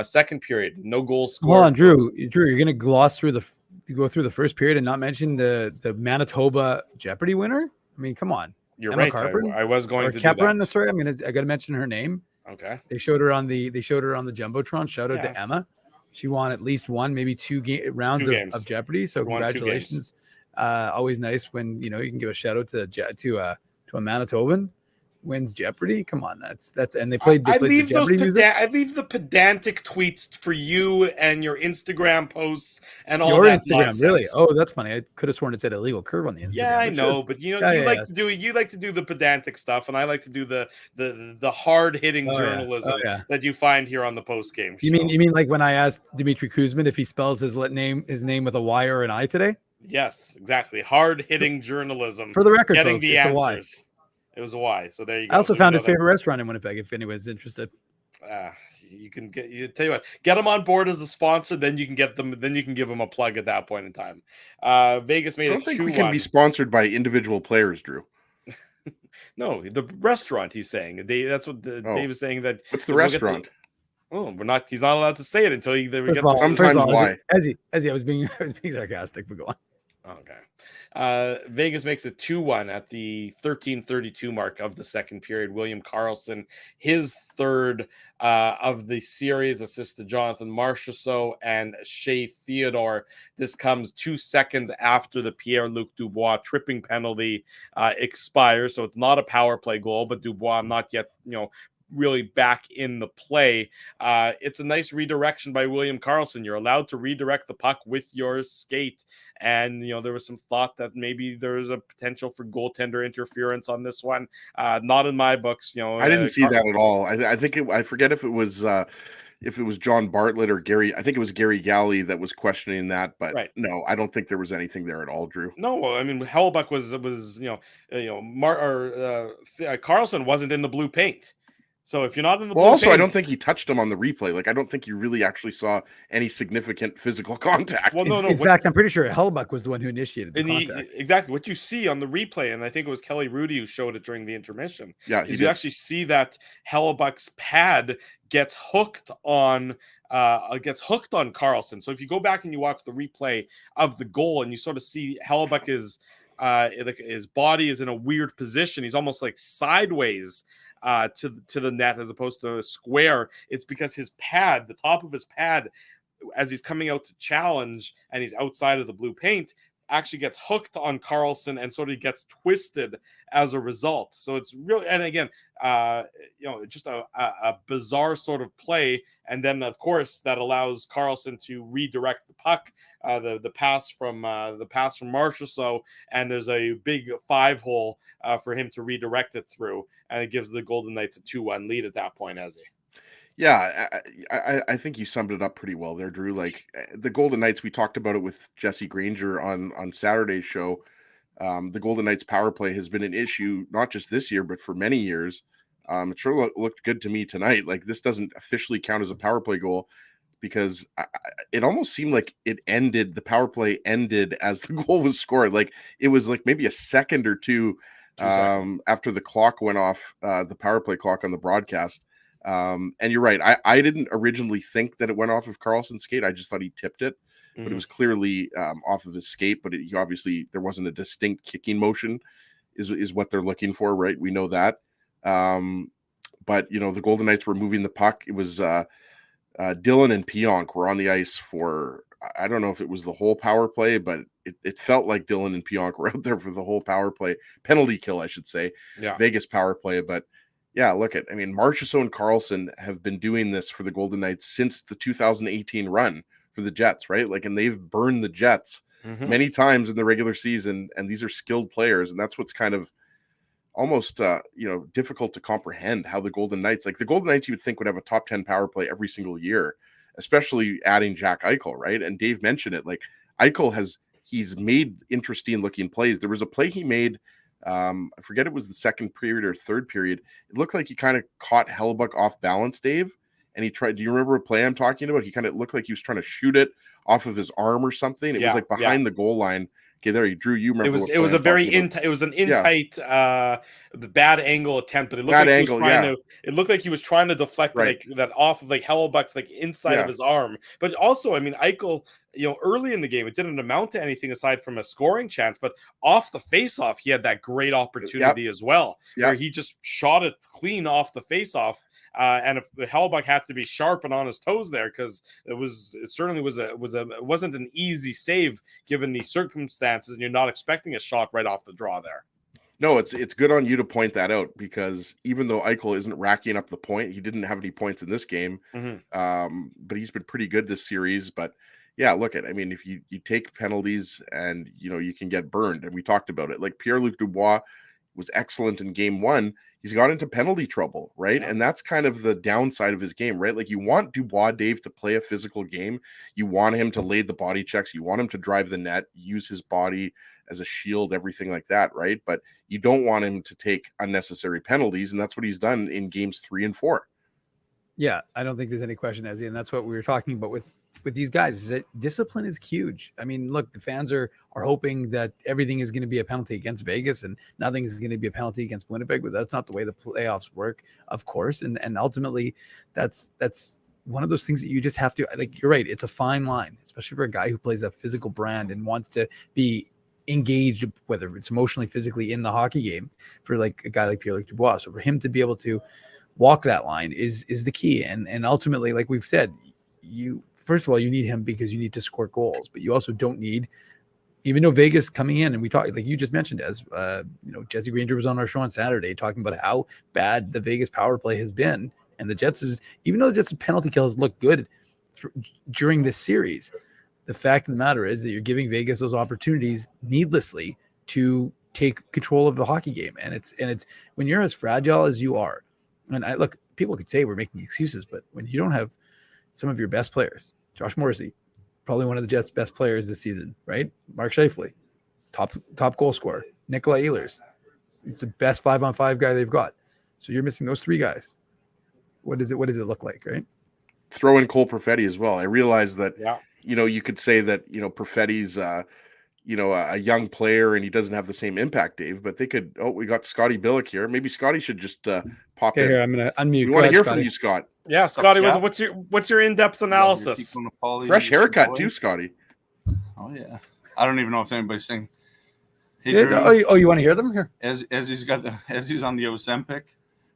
S2: Second period, no goals scored.
S4: Hold on, Drew, you're going to go through the first period and not mention the Manitoba Jeopardy winner? I mean, come on.
S2: You're
S4: Emma
S2: right.
S4: Carpenter?
S2: I was going to
S4: Capron,
S2: do that.
S4: Sorry, I got to mention her name.
S2: Okay.
S4: They showed her on the Jumbotron. Shout out to Emma. She won at least one, maybe two rounds of Jeopardy. So congratulations. Always nice when you can give a shout out to a Manitoban. wins Jeopardy. Come on, that's and they played the Jeopardy music.
S2: I leave the pedantic tweets for you and your Instagram posts and all
S4: your
S2: that
S4: Instagram,
S2: nonsense.
S4: really? Oh, that's funny. I could have sworn it said illegal curve on the Instagram.
S2: Yeah, I know, but you like to do the pedantic stuff, and I like to do the hard hitting journalism that you find here on the post game.
S4: You mean like when I asked Dmitry Kuzmin if he spells his name with a Y or an I today?
S2: Yes, exactly. Hard hitting journalism.
S4: For the record,
S2: getting
S4: folks,
S2: the
S4: it's
S2: answers.
S4: a Y.
S2: It was a Y. So there you go.
S4: I also found his favorite restaurant in Winnipeg. If anyone's interested,
S2: you can tell you what, get them on board as a sponsor. Then you can get them. Then you can give them a plug at that point in time. Vegas made. I don't
S3: think we can be sponsored by individual players, Drew.
S2: No, the restaurant. He's saying that's what Dave is saying. That
S3: what's the restaurant?
S2: We're not. He's not allowed to say it until he.
S3: Sometimes why?
S4: As I was being sarcastic, but go on.
S2: Okay. Vegas makes it 2-1 at the 13:32 mark of the second period. William Karlsson, his third of the series, assist to Jonathan Marchessault and Shea Theodore. This comes 2 seconds after the Pierre-Luc Dubois tripping penalty expires. So it's not a power play goal, but Dubois not yet, really back in the play. It's a nice redirection by William Karlsson. You're allowed to redirect the puck with your skate. And, there was some thought that maybe there was a potential for goaltender interference on this one. Not in my books.
S3: I didn't see that at all. I think I forget if it was John Bartlett or Gary. I think it was Gary Galley that was questioning that, but no, I don't think there was anything there at all, Drew.
S2: No, I mean, Hellebuyck was Karlsson wasn't in the blue paint. So if you're not in the blue paint,
S3: I don't think he touched him on the replay. Like, I don't think you really actually saw any significant physical contact.
S2: Well, no.
S4: In fact, I'm pretty sure Hellebuyck was the one who initiated the contact.
S2: Exactly. What you see on the replay, and I think it was Kelly Rudy who showed it during the intermission.
S3: Yeah,
S2: you actually see that Hellebuyck's pad gets hooked on Karlsson. So if you go back and you watch the replay of the goal, and you sort of see Hellebuyck is his body is in a weird position. He's almost like sideways to the net as opposed to a square. It's because his pad, the top of his pad, as he's coming out to challenge and he's outside of the blue paint, actually gets hooked on Karlsson and sort of gets twisted as a result. So it's really, and again, just a bizarre sort of play. And then of course that allows Karlsson to redirect the puck, the pass from Marchessault, and there's a big 5-hole for him to redirect it through, and it gives the Golden Knights a 2-1 lead at that point, Ezzy.
S3: Yeah, I think you summed it up pretty well there, Drew. Like the Golden Knights, we talked about it with Jesse Granger on Saturday's show. The Golden Knights power play has been an issue, not just this year, but for many years. It sure looked good to me tonight. Like this doesn't officially count as a power play goal because it almost seemed like the power play ended as the goal was scored. Like it was like maybe a second or two after the clock went off, the power play clock on the broadcast. And you're right. I didn't originally think that it went off of Karlsson's skate. I just thought he tipped it, but it was clearly off of his skate. But obviously there wasn't a distinct kicking motion is what they're looking for, right? We know that. But the Golden Knights were moving the puck. It was Dylan and Pionk were on the ice for, I don't know if it was the whole power play, but it felt like Dylan and Pionk were out there for the whole power play, penalty kill, I should say, Vegas power play. But yeah, Marchessault and Karlsson have been doing this for the Golden Knights since the 2018 run for the Jets, right? And they've burned the Jets many times in the regular season, and these are skilled players, and that's what's kind of almost difficult to comprehend how the Golden Knights you would think would have a top 10 power play every single year, especially adding Jack Eichel, right? And Dave mentioned it, like Eichel he's made interesting looking plays. There was a play he made, I forget it was the second period or third period. It looked like he kind of caught Hellebuyck off balance, Dave. And he tried, do you remember a play I'm talking about? He kind of looked like he was trying to shoot it off of his arm or something. It was like behind the goal line. Okay, there you, Drew. You remember?
S2: It was a very it was an tight, the bad angle attempt, but it looked it looked like he was trying to deflect that off of Hellebuyck's inside of his arm. But also, Eichel, early in the game, it didn't amount to anything aside from a scoring chance. But off the faceoff, he had that great opportunity as well, where he just shot it clean off the faceoff. And if Hellebuyck had to be sharp and on his toes there, because it wasn't an easy save given the circumstances, and you're not expecting a shot right off the draw there.
S3: No, it's good on you to point that out, because even though Eichel isn't racking up the point, he didn't have any points in this game. But he's been pretty good this series. But yeah, look at, I mean, if you take penalties and you can get burned, and we talked about it. Like Pierre-Luc Dubois was excellent in game one. He's got into penalty trouble, right? Yeah. And that's kind of the downside of his game, right? Like, you want Dubois, Dave, to play a physical game. You want him to lay the body checks. You want him to drive the net, use his body as a shield, everything like that, right? But you don't want him to take unnecessary penalties, and that's what he's done in games 3 and 4.
S4: Yeah, I don't think there's any question, Ezzy, and that's what we were talking about with these guys, is that discipline is huge. I mean, look, the fans are hoping that everything is going to be a penalty against Vegas and nothing is going to be a penalty against Winnipeg, but that's not the way the playoffs work, of course. And ultimately, that's one of those things that you just have to, like, you're right, it's a fine line, especially for a guy who plays a physical brand and wants to be engaged, whether it's emotionally, physically, in the hockey game, for like a guy like Pierre-Luc Dubois. So for him to be able to walk that line is the key. And ultimately, like we've said, first of all, you need him because you need to score goals, but you also don't need, even though Vegas coming in, and we talked, like you just mentioned, as Jesse Granger was on our show on Saturday talking about how bad the Vegas power play has been. And the Jets, even though the Jets' penalty kills look good during this series, the fact of the matter is that you're giving Vegas those opportunities needlessly to take control of the hockey game. And it's when you're as fragile as you are, and look, people could say we're making excuses, but when you don't have some of your best players, Josh Morrissey, probably one of the Jets' best players this season, right? Mark Scheifele, top goal scorer. Nikolai Ehlers, he's the best 5-on-5 guy they've got. So you're missing those three guys. What does it look like, right?
S3: Throw in Cole Perfetti as well. I realize that, you could say that, Perfetti's, a young player and he doesn't have the same impact, Dave, but they could, we got Scotty Billick here. Maybe Scotty should just pop in.
S4: Here, I'm going to unmute.
S3: We want to hear from you, Scott.
S2: Yeah, Scotty, what's your in-depth analysis?
S3: Fresh haircut too, Scotty.
S5: Oh yeah. I don't even know if anybody's saying.
S4: Hey, you want to hear them here?
S5: As he's on the Ozempic.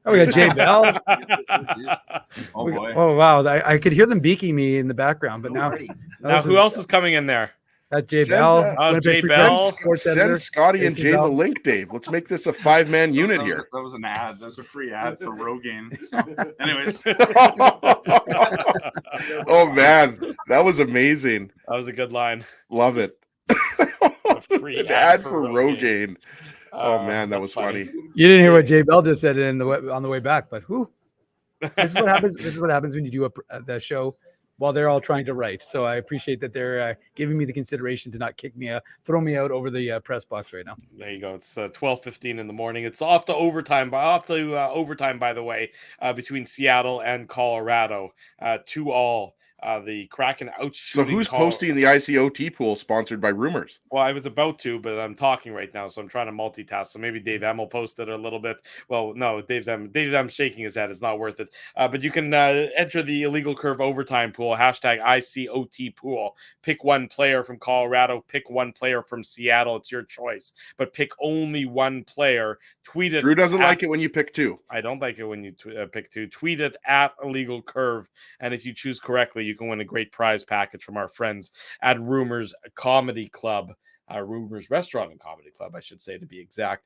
S4: Oh, we got Jay Bell.
S5: Oh boy.
S4: Oh wow, I could hear them beaking me in the background, but now
S2: who else is coming in there?
S4: Jay Bell.
S2: Jay Bell.
S3: Send Scotty and Jay the link, Dave. Let's make this a 5-man unit here.
S5: That was an ad. That was a free ad for Rogaine. So, anyways.
S3: Oh man, that was amazing.
S2: That was a good line.
S3: Love it.
S2: A free
S3: ad for Rogaine. Oh man, that was funny.
S4: You didn't hear what Jay Bell just said on the way back, but this is what happens. This is what happens when you do the show while they're all trying to write. So I appreciate that they're giving me the consideration to not throw me out over the press box right now.
S2: There you go. It's 12:15 in the morning. It's off to overtime. Overtime, by the way, between Seattle and Colorado, 2-2. The Kraken outshooting.
S3: So who's posting the ICOT pool sponsored by Rumors?
S2: Well, I was about to, but I'm talking right now, so I'm trying to multitask. So maybe Dave M will post it a little bit. Well, no, Dave M shaking his head. It's not worth it. But you can enter the Illegal Curve overtime pool, hashtag ICOT pool. Pick one player from Colorado. Pick one player from Seattle. It's your choice, but pick only one player. Tweet it.
S3: Drew doesn't like it when you pick two.
S2: I don't like it when you pick two. Tweet it at Illegal Curve, and if you choose correctly, you can win a great prize package from our friends at Rumors Comedy Club, Rumors Restaurant and Comedy Club, I should say, to be exact.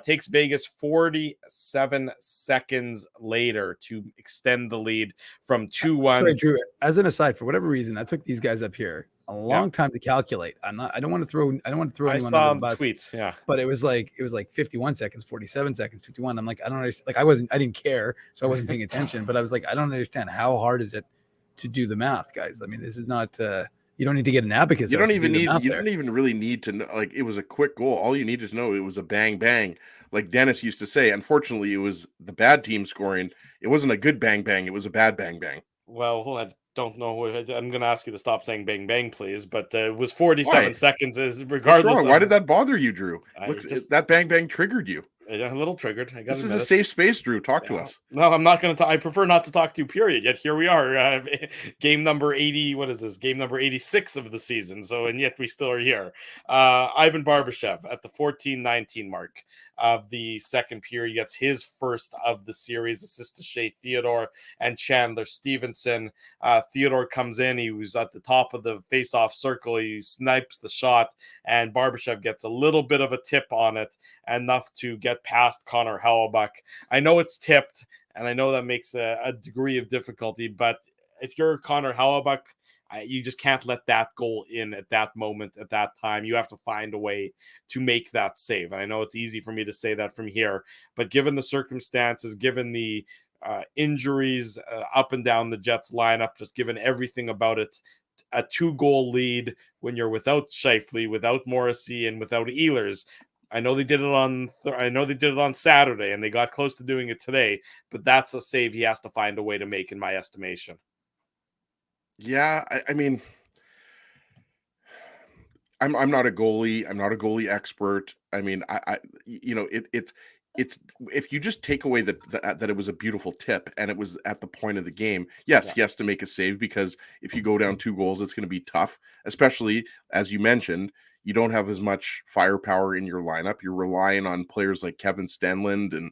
S2: Takes Vegas 47 seconds later to extend the lead from 2-1.
S4: Sorry, Drew, as an aside, for whatever reason, I took these guys up here a long time to calculate. I don't want to throw anyone under the bus.
S2: Tweets,
S4: but it was like 51 seconds, 47 seconds, 51. I'm like, I don't understand. Like, I didn't care, so I wasn't paying attention. But I was like, I don't understand, how hard is it to do the math, guys? I mean, this is not. You don't need to get an abacus.
S3: You don't even really need to know. Like, it was a quick goal. All you needed to know, it was a bang bang. Like Dennis used to say. Unfortunately, it was the bad team scoring. It wasn't a good bang bang. It was a bad bang bang.
S2: Well, I don't know. I'm going to ask you to stop saying bang bang, please. But it was 47 seconds. Regardless.
S3: Why did that bother you, Drew? Look, that bang bang triggered you.
S2: A little triggered.
S3: This is a safe space, Drew. Talk to us.
S2: No, I'm not going to. I prefer not to talk to you. Period. Yet here we are, game number 80. What is this? Game number 86 of the season. So, and yet we still are here. Ivan Barbashev at the 14-19 mark of the second period gets his first of the series, assist to Shea Theodore and Chandler Stevenson. Theodore comes in. He was at the top of the face-off circle. He snipes the shot, and Barbashev gets a little bit of a tip on it, enough to get past Connor Hellebuyck. I know it's tipped, and I know that makes a degree of difficulty, but if you're Connor Hellebuyck, you just can't let that goal in at that moment, at that time. You have to find a way to make that save. And I know it's easy for me to say that from here, but given the circumstances, given the injuries up and down the Jets lineup, just given everything about it, a 2-goal lead when you're without Scheifele, without Morrissey, and without Ehlers. I know they did it on Saturday, and they got close to doing it today, but that's a save he has to find a way to make, in my estimation.
S3: Yeah, I mean, I'm not a goalie. I'm not a goalie expert. I mean, it's if you just take away that it was a beautiful tip and it was at the point of the game, yes, he has to make a save, because if you go down 2 goals, it's going to be tough, especially as you mentioned. You don't have as much firepower in your lineup. You're relying on players like Kevin Stenlund and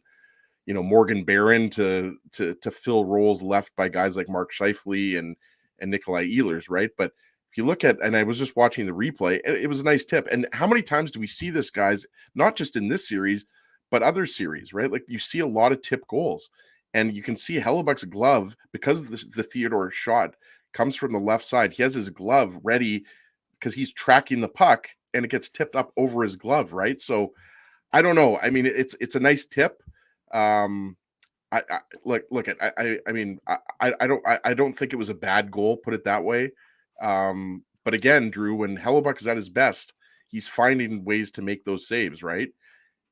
S3: Morgan Barron to fill roles left by guys like Mark Scheifele and Nikolai Ehlers, right? But if you look at, and I was just watching the replay, it was a nice tip. And how many times do we see this, guys, not just in this series, but other series, right? Like, you see a lot of tip goals, and you can see Hellebuyck's glove, because the Theodore shot comes from the left side. He has his glove ready because he's tracking the puck, and it gets tipped up over his glove, right? So I don't know. I mean, it's a nice tip. I don't think it was a bad goal, put it that way. But again, Drew, when Hellebuyck is at his best, he's finding ways to make those saves, right?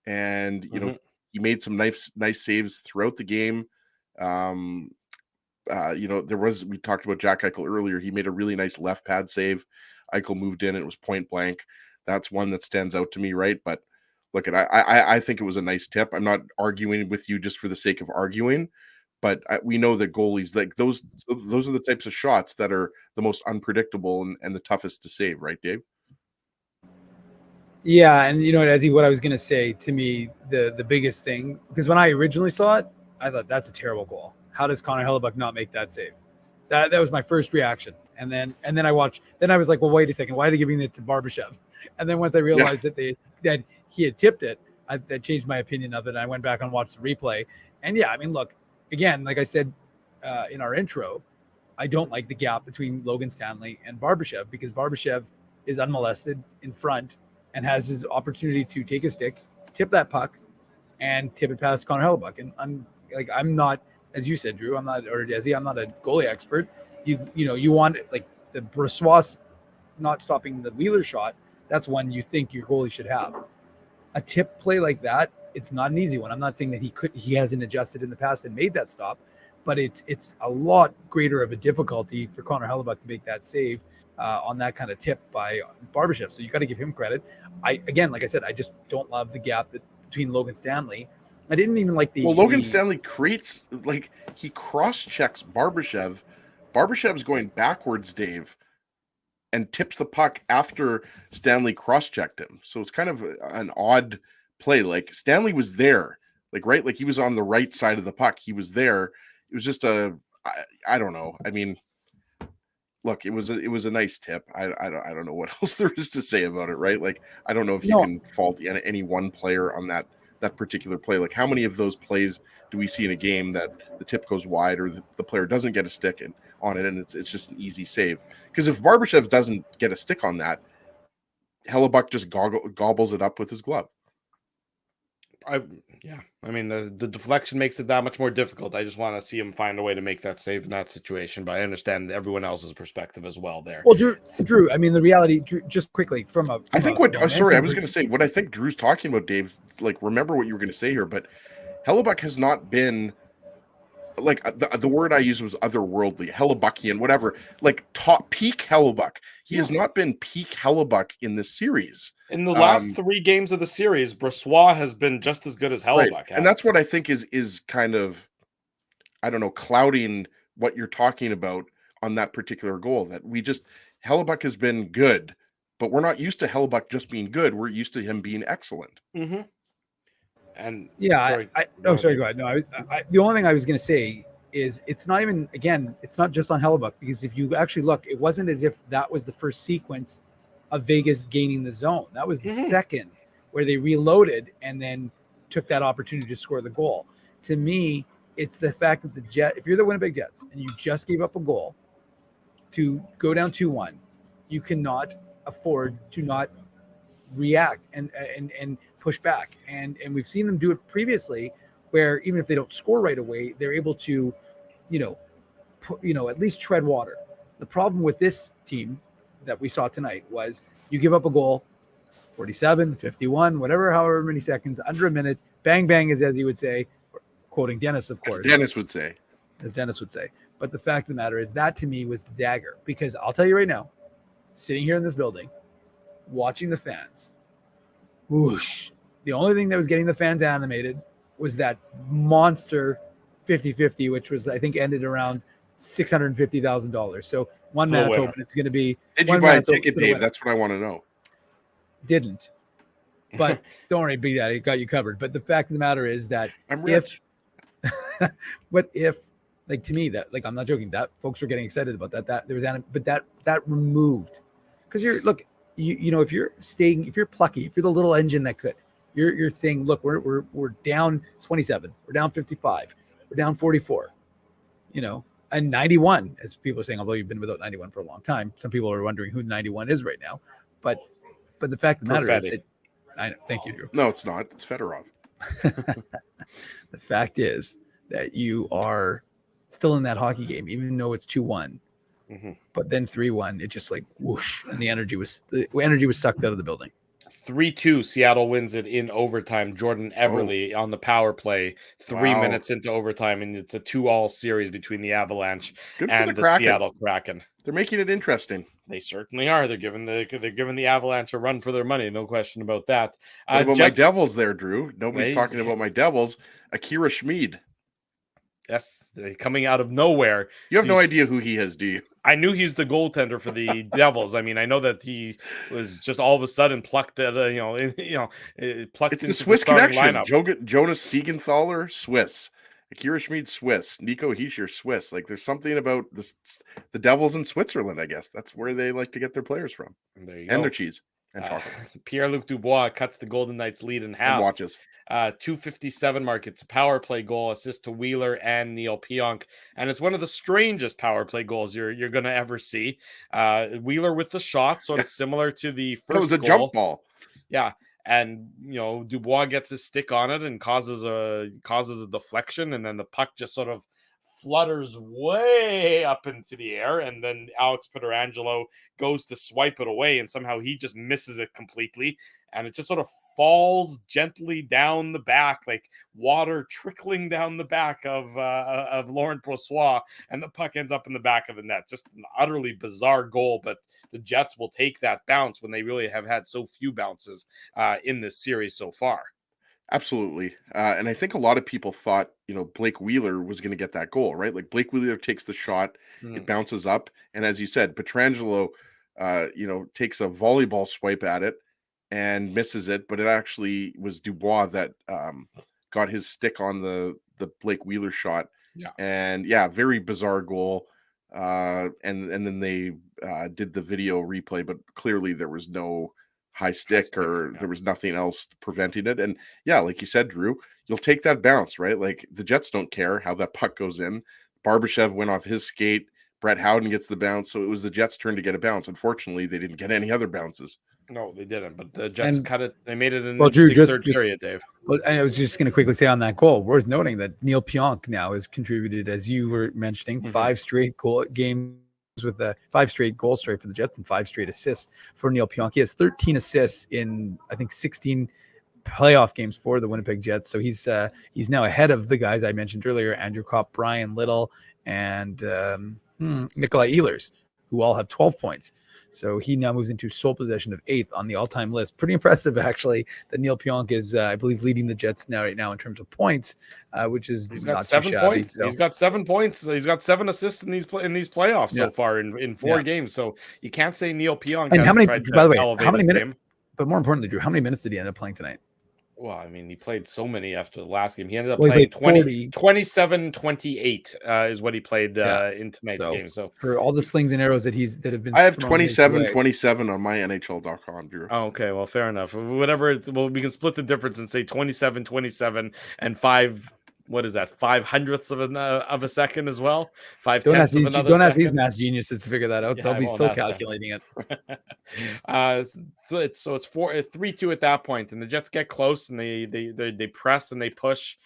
S3: And he made some nice saves throughout the game. We talked about Jack Eichel earlier. He made a really nice left pad save. Eichel moved in and it was point blank. That's one that stands out to me, right? But look, I think it was a nice tip. I'm not arguing with you just for the sake of arguing, but we know that goalies, like those are the types of shots that are the most unpredictable and the toughest to save, right, Dave?
S4: Yeah, and Ezzy, what I was going to say, to me, the biggest thing, because when I originally saw it, I thought that's a terrible goal. How does Connor Hellebuyck not make that save? That was my first reaction. And then I watched. Then I was like, well, wait a second, why are they giving it to Barbashev? And then once I realized that he had tipped it, that changed my opinion of it. And I went back and watched the replay. And yeah, I mean, look, again, like I said in our intro, I don't like the gap between Logan Stanley and Barbashev, because Barbashev is unmolested in front and has his opportunity to take a stick, tip that puck, and tip it past Connor Hellebuyck. And I'm not, as you said, Drew, I'm not a goalie expert. You want, like, the Brossoit not stopping the Wheeler shot. That's one you think your goalie should have. A tip play like that, it's not an easy one. I'm not saying that he hasn't adjusted in the past and made that stop, but it's a lot greater of a difficulty for Connor Hellebuyck to make that save on that kind of tip by Barbashev. So you got to give him credit. Like I said, I just don't love the gap between Logan Stanley. I didn't even like
S3: Logan Stanley creates, like, he cross-checks Barbashev. Barbashev's going backwards, Dave, and tips the puck after Stanley cross-checked him. So it's kind of an odd play. Like, Stanley was there, like, right? Like, he was on the right side of the puck. He was there. It was just I don't know. I mean, look, it was a nice tip. I don't know what else there is to say about it, right? Like, I don't know if you can fault any one player on that particular play. Like, how many of those plays do we see in a game that the tip goes wide or the player doesn't get a stick on it, and it's just an easy save? Because if Barbashev doesn't get a stick on that, Hellebuyck just gobbles it up with his glove.
S2: I mean, the deflection makes it that much more difficult. I just want to see him find a way to make that save in that situation, but I understand everyone else's perspective as well there.
S4: Well, Drew, I mean, the reality, Drew, just quickly I
S3: was going to say, what I think Drew's talking about, Dave, like, remember what you were going to say here, but Hellebuyck has not been like the word I used was otherworldly, Hellebuckian, whatever. Like top peak Hellebuck. He has not been peak Hellebuck in this series.
S2: In the last 3 games of the series, Brossoit has been just as good as Hellebuck.
S3: Right. And that's what I think is kind of, I don't know, clouding what you're talking about on that particular goal. That Hellebuck has been good, but we're not used to Hellebuck just being good. We're used to him being excellent.
S2: Mm-hmm. And
S4: sorry, go ahead. No, the only thing I was going to say is it's not even, again, it's not just on Hellebuck, because if you actually look, it wasn't as if that was the first sequence of Vegas gaining the zone. That was the second, where they reloaded and then took that opportunity to score the goal. To me, it's the fact that if you're the Winnipeg Jets and you just gave up a goal to go down 2-1, you cannot afford to not react and push back. And we've seen them do it previously, where even if they don't score right away, they're able to, at least tread water. The problem with this team that we saw tonight was you give up a goal, 47, 51, whatever, however many seconds, under a minute, bang, bang, as he would say, quoting Dennis, of course.
S3: As Dennis would say. But the fact of the matter is that, to me, was the dagger. Because I'll tell you right now, sitting here in this building, watching the fans, whoosh, the only thing that was getting the fans animated was that monster 50-50, which was, I think, ended around $650,000. So one Manitoba is going to be. Did you buy a ticket, Dave? That's what I want to know.
S4: Didn't. But don't worry, Big Daddy, got you covered. But the fact of the matter is that
S3: I'm rich.
S4: if like, to me, that, like, I'm not joking, that folks were getting excited about that there was but that removed, because if you're plucky, if you're the little engine that could, you're saying, look, we're down 27, we're down 55, we're down 44, and 91, as people are saying, although you've been without 91 for a long time. Some people are wondering who 91 is right now, but the fact of the matter is, I know, thank you, Drew.
S3: No, it's not. It's Fedorov.
S4: The fact is that you are still in that hockey game, even though it's 2-1. Mm-hmm. But then 3-1, it just like whoosh, and the energy was sucked out of the building.
S2: 3-2, Seattle wins it in overtime. Jordan Eberle on the power play, 3 minutes into overtime, and it's a 2-2 series between the Avalanche and the Seattle Kraken.
S3: They're making it interesting.
S2: They certainly are. They're giving the Avalanche a run for their money, no question about that.
S3: What about my Devils there, Drew? Nobody's talking about my Devils. Akira Schmid.
S2: Yes, coming out of nowhere.
S3: You have no idea who he is, do you?
S2: I knew he was the goaltender for the Devils. I mean, I know that he was just all of a sudden plucked at plucked.
S3: It's the Swiss connection. Jonas Siegenthaler, Swiss. Akira Schmid, Swiss. Nico Hischier, Swiss. Like, there's something about the Devils in Switzerland, I guess. That's where they like to get their players from.
S2: There you
S3: go.
S2: And
S3: their cheese and chocolate.
S2: Pierre-Luc Dubois cuts the Golden Knights lead in half.
S3: And watches.
S2: 2:57 mark. It's a power play goal, assist to Wheeler and Neil Pionk, and it's one of the strangest power play goals you're going to ever see. Wheeler with the shot, sort of similar to the first.
S3: It was a
S2: goal.
S3: Jump ball.
S2: Yeah, and Dubois gets his stick on it and causes a deflection, and then the puck just sort of flutters way up into the air, and then Alex Pietrangelo goes to swipe it away, and somehow he just misses it completely, and it just sort of falls gently down the back, like water trickling down the back of Laurent Brossoit, and the puck ends up in the back of the net. Just an utterly bizarre goal, but the Jets will take that bounce when they really have had so few bounces in this series so far.
S3: Absolutely. And I think a lot of people thought, Blake Wheeler was going to get that goal, right? Like, Blake Wheeler takes the shot, it bounces up. And as you said, Pietrangelo, takes a volleyball swipe at it and misses it. But it actually was Dubois that got his stick on the Blake Wheeler shot.
S2: Yeah.
S3: And very bizarre goal. And then they did the video replay, but clearly there was no high stick there was nothing else preventing it. And like you said, Drew, you'll take that bounce, right? Like, the Jets don't care how that puck goes in. Barbashev went off his skate. Brett Howden gets the bounce. So it was the Jets' turn to get a bounce. Unfortunately, they didn't get any other bounces.
S2: No, they didn't. But the Jets cut it. They made it in
S4: Drew,
S2: the third period, Dave.
S4: Well, I was just going to quickly say on that goal, worth noting that Neil Pionk now has contributed, as you were mentioning, 5 straight goal games with the 5 straight goal streak for the Jets and 5 straight assists for Neil Pionk. He has 13 assists in, I think, 16 playoff games for the Winnipeg Jets. So he's now ahead of the guys I mentioned earlier, Andrew Kopp, Brian Little, and Nikolai Ehlers, who all have 12 points. So he now moves into sole possession of 8th on the all-time list. Pretty impressive, actually, that Neil Pionk is, I believe, leading the Jets right now in terms of points, which is
S2: he's
S4: not
S2: got 7
S4: too shabby,
S2: points.
S4: so.
S2: He's got 7 points. He's got 7 assists in these playoffs so far in 4 games. So you can't say Neil Pionk.
S4: And how many? By the way, how many minutes?
S2: Game.
S4: But more importantly, Drew, how many minutes did he end up playing tonight?
S2: Well, I mean, he played so many after the last game. He ended up playing 27-28 is what he played in tonight's game. So
S4: for all the slings and arrows that have been,
S3: I have 27-27 on my NHL.com, Drew.
S2: Oh, okay, well, fair enough. Whatever. We can split the difference and say 27-27 and 5. What is that? 5/100ths of a second as well. 5/10
S4: Don't ask these
S2: second?
S4: math geniuses to figure that out.
S2: Yeah,
S4: They'll be still calculating it.
S2: So it's 3-2 at that point, and the Jets get close and they press and they push.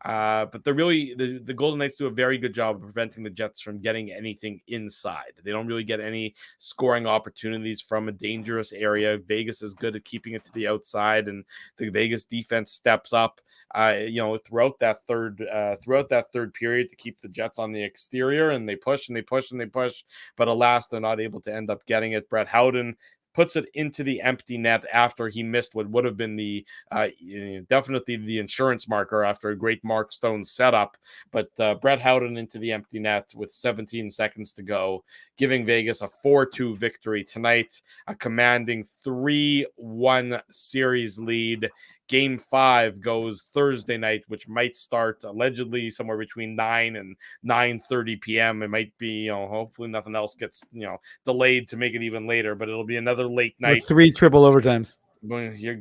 S2: But the Golden Knights do a very good job of preventing the Jets from getting anything inside. They don't really get any scoring opportunities from a dangerous area. Vegas is good at keeping it to the outside, and the Vegas defense steps up. Throughout that third period to keep the Jets on the exterior, and they push and they push and they push. But alas, they're not able to end up getting it. Brett Howden puts it into the empty net after he missed what would have been the definitely the insurance marker after a great Mark Stone setup. But Brett Howden into the empty net with 17 seconds to go, giving Vegas a 4-2 victory tonight, a commanding 3-1 series lead. Game 5 goes Thursday night, which might start allegedly somewhere between 9 and 9:30 p.m. It might be, hopefully nothing else gets, delayed to make it even later, but it'll be another late night.
S4: With 3 triple overtimes.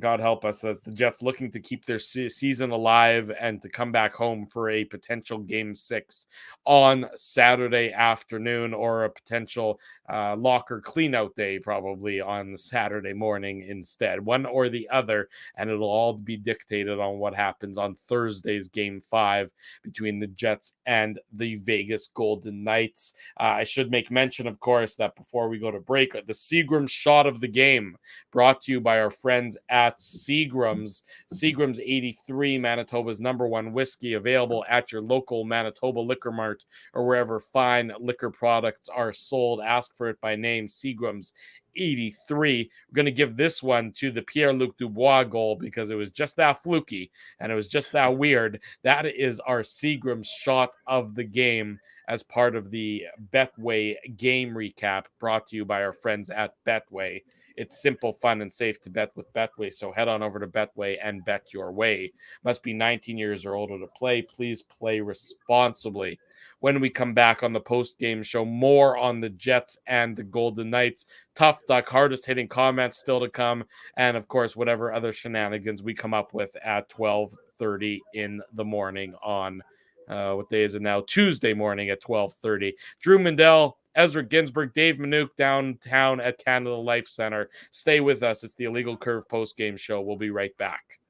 S2: God help us, that the Jets looking to keep their season alive and to come back home for a potential Game 6 on Saturday afternoon, or a potential locker cleanout day probably on Saturday morning instead. One or the other, and it'll all be dictated on what happens on Thursday's Game 5 between the Jets and the Vegas Golden Knights. I should make mention, of course, that before we go to break, the Seagram's shot of the game brought to you by our friends at Seagram's. Seagram's 83, Manitoba's #1 whiskey, available at your local Manitoba Liquor Mart or wherever fine liquor products are sold. Ask for it by name, Seagram's 83. We're going to give this one to the Pierre-Luc Dubois goal because it was just that fluky and it was just that weird. That is our Seagram's shot of the game as part of the Betway game recap, brought to you by our friends at Betway. It's simple, fun, and safe to bet with Betway, so head on over to Betway and bet your way. Must be 19 years or older to play. Please play responsibly. When we come back on the post-game show, more on the Jets and the Golden Knights. Tough Duck, hardest-hitting comments still to come, and, of course, whatever other shenanigans we come up with at 12:30 in the morning on, what day is it now? Tuesday morning at 12:30. Drew Mindell, Ezra Ginsburg, Dave Minuk downtown at Canada Life Center. Stay with us. It's the Illegal Curve post-game show. We'll be right back.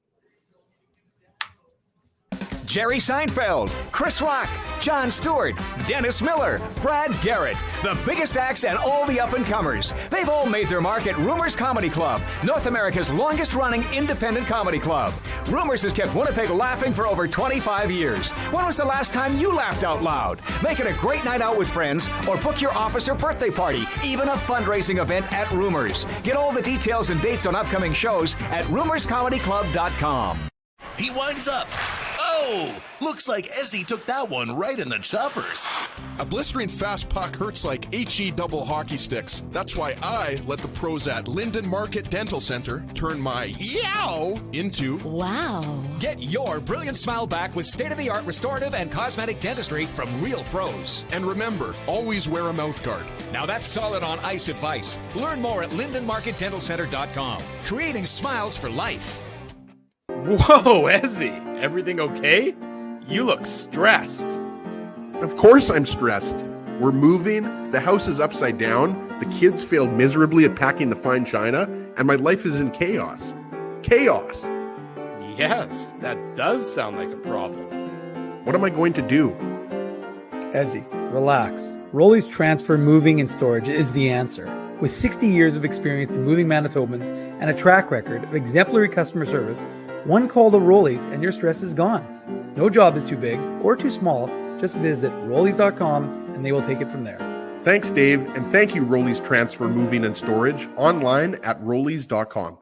S6: Jerry Seinfeld, Chris Rock, Jon Stewart, Dennis Miller, Brad Garrett, the biggest acts and all the up-and-comers. They've all made their mark at Rumors Comedy Club, North America's longest-running independent comedy club. Rumors has kept Winnipeg laughing for over 25 years. When was the last time you laughed out loud? Make it a great night out with friends or book your office or birthday party, even a fundraising event at Rumors. Get all the details and dates on upcoming shows at rumorscomedyclub.com.
S7: He winds up. Oh, looks like Ezzy took that one right in the choppers.
S8: A blistering fast puck hurts like HE double hockey sticks. That's why I let the pros at Linden Market Dental Center turn my yow into
S9: wow.
S6: Get your brilliant smile back with state-of-the-art restorative and cosmetic dentistry from real pros.
S8: And remember, always wear a mouth guard.
S6: Now that's solid on ice advice. Learn more at lindenmarketdentalcenter.com. Creating smiles for life.
S2: Whoa, Ezzy, everything okay? You look stressed.
S3: Of course I'm stressed. We're moving, the house is upside down, the kids failed miserably at packing the fine china, and my life is in chaos. Chaos!
S2: Yes, that does sound like a problem.
S3: What am I going to do?
S4: Ezzy, relax. Rolly's transfer, moving, and storage is the answer. With 60 years of experience in moving Manitobans and a track record of exemplary customer service, one call to Rollies and your stress is gone. No job is too big or too small. Just visit rollies.com and they will take it from there.
S3: Thanks, Dave, and thank you, Rollies Transfer Moving and Storage, online at rollies.com.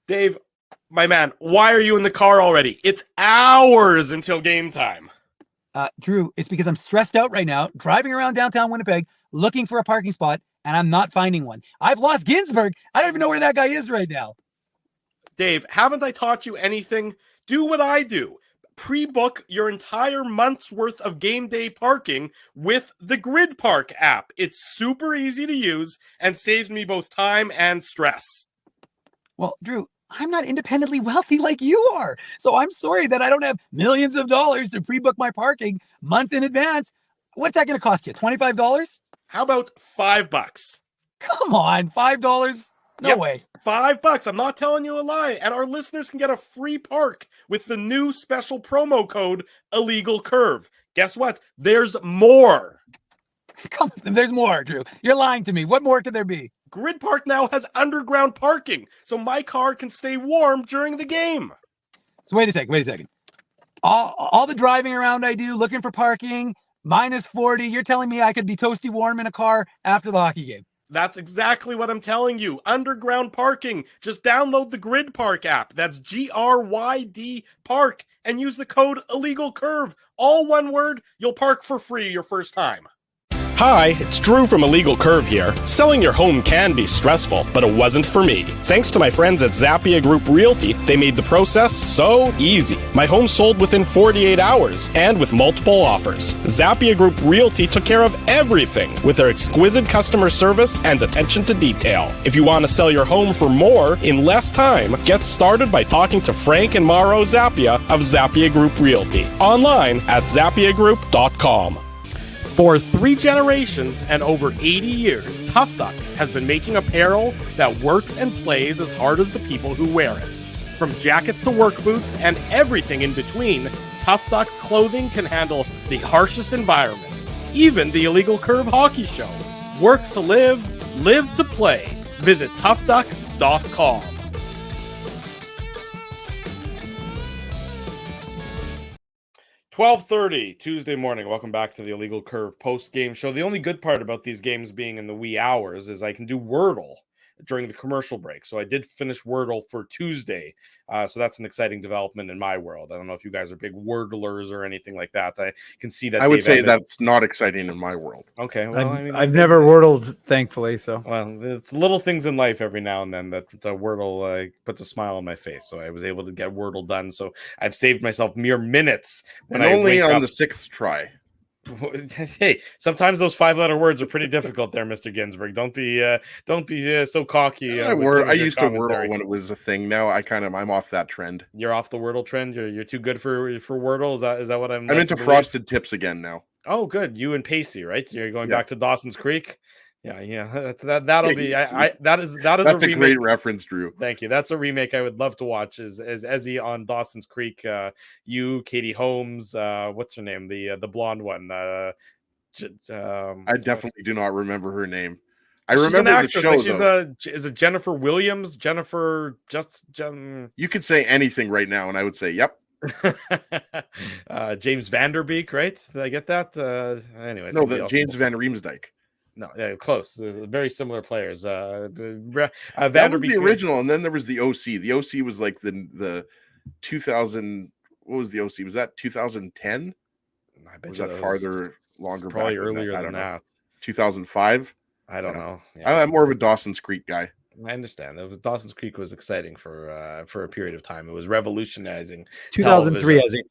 S2: Dave, my man, why are you in the car already? It's hours until game time.
S4: Drew, it's because I'm stressed out right now, driving around downtown Winnipeg, looking for a parking spot, and I'm not finding one. I've lost Ginsburg. I don't even know where that guy is right now.
S2: Dave, haven't I taught you anything? Do what I do. Pre-book your entire month's worth of game day parking with the Grid Park app. It's super easy to use and saves me both time and stress.
S4: Well, Drew, I'm not independently wealthy like you are. So I'm sorry that I don't have millions of dollars to pre-book my parking month in advance. What's that going to cost you? $25?
S2: How about $5?
S4: Come on, $5? No way.
S2: $5. I'm not telling you a lie. And our listeners can get a free park with the new special promo code Illegal Curve. Guess what? There's more.
S4: Come on, there's more, Drew. You're lying to me. What more could there be?
S2: Grid Park now has underground parking, so my car can stay warm during the game.
S4: So wait a second. All the driving around I do, looking for parking, minus 40. You're telling me I could be toasty warm in a car after the hockey game?
S2: That's exactly what I'm telling you. Underground parking. Just download the Grid Park app. That's GRYD Park and use the code Illegal Curve. All one word. You'll park for free your first time.
S9: Hi, it's Drew from Illegal Curve here. Selling your home can be stressful, but it wasn't for me. Thanks to my friends at Zappia Group Realty, they made the process so easy. My home sold within 48 hours and with multiple offers. Zappia Group Realty took care of everything with their exquisite customer service and attention to detail. If you want to sell your home for more in less time, get started by talking to Frank and Mauro Zappia of Zappia Group Realty. Online at zappiagroup.com.
S2: For 3 generations and over 80 years, Tough Duck has been making apparel that works and plays as hard as the people who wear it. From jackets to work boots and everything in between, Tough Duck's clothing can handle the harshest environments, even the Illegal Curve hockey show. Work to live, live to play. Visit toughduck.com. 12:30 Tuesday morning. Welcome back to the Illegal Curve post-game show. The only good part about these games being in the wee hours is I can do Wordle during the commercial break. So I did finish Wordle for Tuesday. So that's an exciting development in my world. I don't know if you guys are big Wordlers or anything like that. I can see that.
S3: I would say that's not exciting in my world.
S2: Okay. Well,
S4: I've never Wordled, thankfully. So
S2: well, it's little things in life every now and then that the Wordle puts a smile on my face. So I was able to get Wordle done. So I've saved myself mere minutes.
S3: And only on the 6th try.
S2: Hey, sometimes those 5-letter words are pretty difficult there, Mr. Ginsburg. Don't be so cocky.
S3: I used to Wordle when it was a thing. Now I'm off that trend.
S2: You're off the Wordle trend. You're too good for Wordle. Is that what I'm
S3: into Frosted Tips again now.
S2: Oh, good. You and Pacey, right? You're going back to Dawson's Creek. Yeah. That'll be. That's
S3: a great reference, Drew.
S2: Thank you. That's a remake I would love to watch. Is Ezzy on Dawson's Creek? You, Katie Holmes. What's her name? The blonde one. I
S3: definitely do not remember her name.
S2: She's remember an actress, the show. Is it Jennifer Williams?
S3: You could say anything right now, and I would say, yep.
S2: James Vanderbeek, right? Did I get that? Anyway,
S3: no, James Van Riemsdyk.
S2: No, yeah, close. Very similar players.
S3: That was the original, and then there was the OC. The OC was like the 2000. What was the OC? Was that 2010?
S2: I bet
S3: was that farther, longer?
S2: Probably earlier than that.
S3: 2005.
S2: I don't know. Yeah.
S3: I'm more of a Dawson's Creek guy.
S2: I understand. Dawson's Creek was exciting for a period of time. It was revolutionizing.
S4: 2003, as
S2: it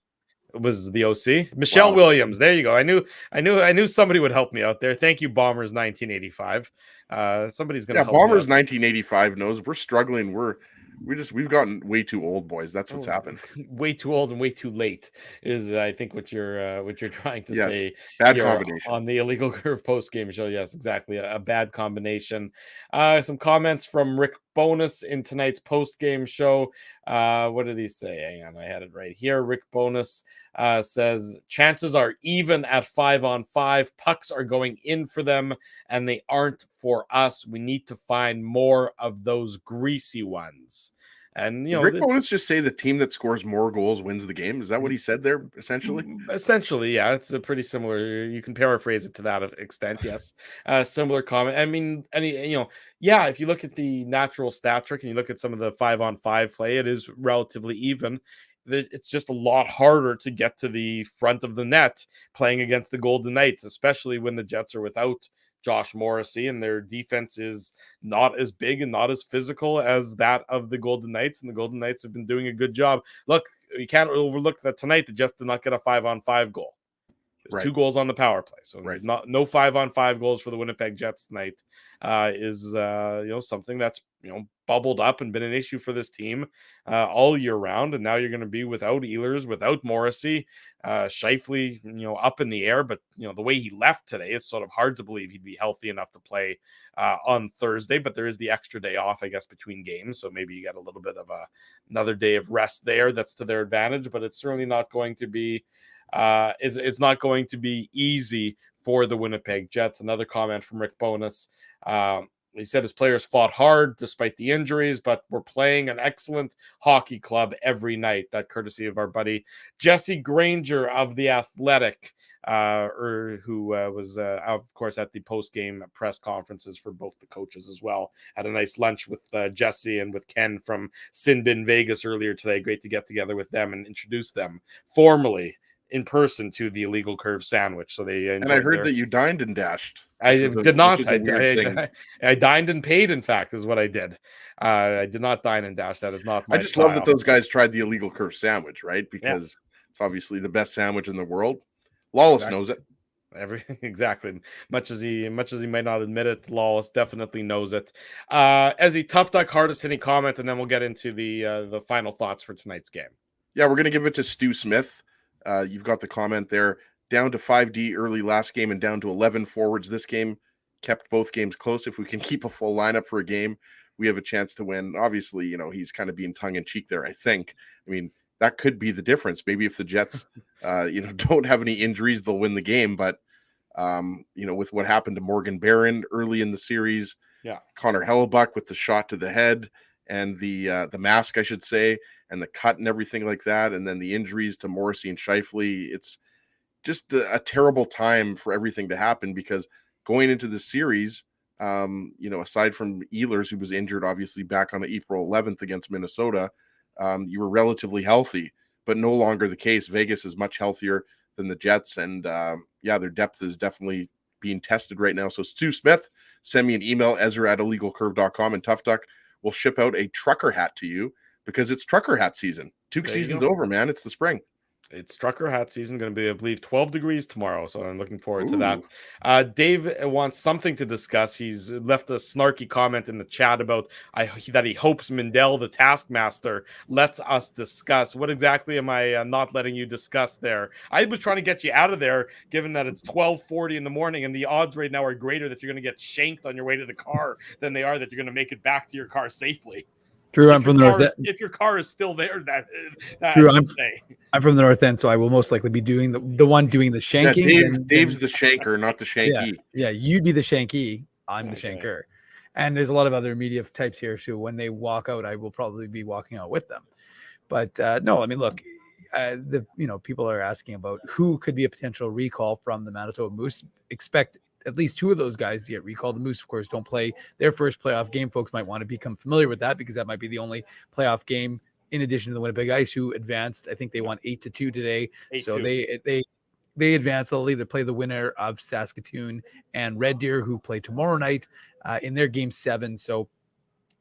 S2: was the OC. Michelle Williams. There you go. I knew somebody would help me out there. Thank you, Bombers 1985. Somebody's gonna help
S3: Bombers 1985 knows we're struggling. We've gotten way too old, boys. That's what's happened.
S2: Way too old and way too late is I think what you're trying to say.
S3: Bad combination
S2: on the Illegal Curve post game show. Yes, exactly. A bad combination. Some comments from Rick Bonus in tonight's post game show. What did he say? Hang on, I had it right here. Rick Bonus says chances are even at 5-on-5. Pucks are going in for them, and they aren't for us. We need to find more of those greasy ones. And
S3: Did Rick Bonus just say the team that scores more goals wins the game? Is that what he said there?
S2: Essentially, yeah. It's a pretty similar. You can paraphrase it to that extent. Yes, similar comment. I mean, yeah. If you look at the natural stat trick and you look at some of the 5-on-5 play, it is relatively even. It's just a lot harder to get to the front of the net playing against the Golden Knights, especially when the Jets are without Josh Morrissey, and their defense is not as big and not as physical as that of the Golden Knights, and the Golden Knights have been doing a good job. Look, you can't overlook that tonight the Jets did not get a 5-on-5 goal. There's 2 goals on the power play, so no 5-on-5 goals for the Winnipeg Jets tonight is something that's bubbled up and been an issue for this team all year round. And now you're going to be without Ehlers, without Morrissey, Scheifele, up in the air. But the way he left today, it's sort of hard to believe he'd be healthy enough to play on Thursday. But there is the extra day off, I guess, between games, so maybe you got a little bit of another day of rest there. That's to their advantage, but it's certainly not going to be. It's not going to be easy for the Winnipeg Jets. Another comment from Rick Bonus. He said his players fought hard despite the injuries, but we're playing an excellent hockey club every night. That courtesy of our buddy Jesse Granger of The Athletic, who was, of course, at the post-game press conferences for both the coaches as well. Had a nice lunch with Jesse and with Ken from Sin Bin Vegas earlier today. Great to get together with them and introduce them formally in person to the Illegal Curve sandwich. So they
S3: and I heard that you dined and dashed.
S2: I did not. I dined and paid, in fact, is what I did. I did not dine and dash. That is not my style.
S3: Love that those guys tried the Illegal Curve sandwich, right? Because it's obviously the best sandwich in the world. Lawless knows it.
S2: Exactly. Much as he might not admit it, Lawless definitely knows it. As a Tough Duck hardest hitting comment, and then we'll get into the final thoughts for tonight's game.
S3: Yeah, we're gonna give it to Stu Smith. You've got the comment there. Down to 5D early last game and down to 11 forwards this game. Kept both games close. If we can keep a full lineup for a game, we have a chance to win. Obviously, he's kind of being tongue-in-cheek there, I think. I mean, that could be the difference. Maybe if the Jets, don't have any injuries, they'll win the game. But, with what happened to Morgan Barron early in the series, Connor Hellebuck with the shot to the head and the mask, I should say, and the cut and everything like that, and then the injuries to Morrissey and Scheifele, it's just a terrible time for everything to happen, because going into the series, aside from Ehlers, who was injured obviously back on April 11th against Minnesota, you were relatively healthy, but no longer the case. Vegas is much healthier than the Jets, and their depth is definitely being tested right now. So Stu Smith, send me an email, Ezra@illegalcurve.com, and Tough Duck will ship out a trucker hat to you, because it's trucker hat season. Two seasons over, man. It's the spring.
S2: It's trucker hat season. Going to be, I believe, 12 degrees tomorrow. So I'm looking forward to that. Dave wants something to discuss. He's left a snarky comment in the chat about that he hopes Mindell, the Taskmaster, lets us discuss. What exactly am I not letting you discuss there? I was trying to get you out of there, given that it's 12:40 in the morning, and the odds right now are greater that you're going to get shanked on your way to the car than they are that you're going to make it back to your car safely.
S4: True, I'm from the north end.
S2: If your car is still there,
S4: True, I'm from the north end, so I will most likely be doing the one doing the shanking.
S3: Yeah, Dave's the shanker, not the shanky.
S4: Yeah, you'd be the shanky. I'm the shanker. And there's a lot of other media types here, so when they walk out, I will probably be walking out with them. But no, I mean, look, people are asking about who could be a potential recall from the Manitoba Moose. Expect at least 2 of those guys to get recalled. The Moose, of course, don't play their first playoff game. Folks might want to become familiar with that, because that might be the only playoff game in addition to the Winnipeg Ice, who advanced. I think they won 8-2 today. 8-2. So they advance. They'll either play the winner of Saskatoon and Red Deer, who play tomorrow night in their game 7. So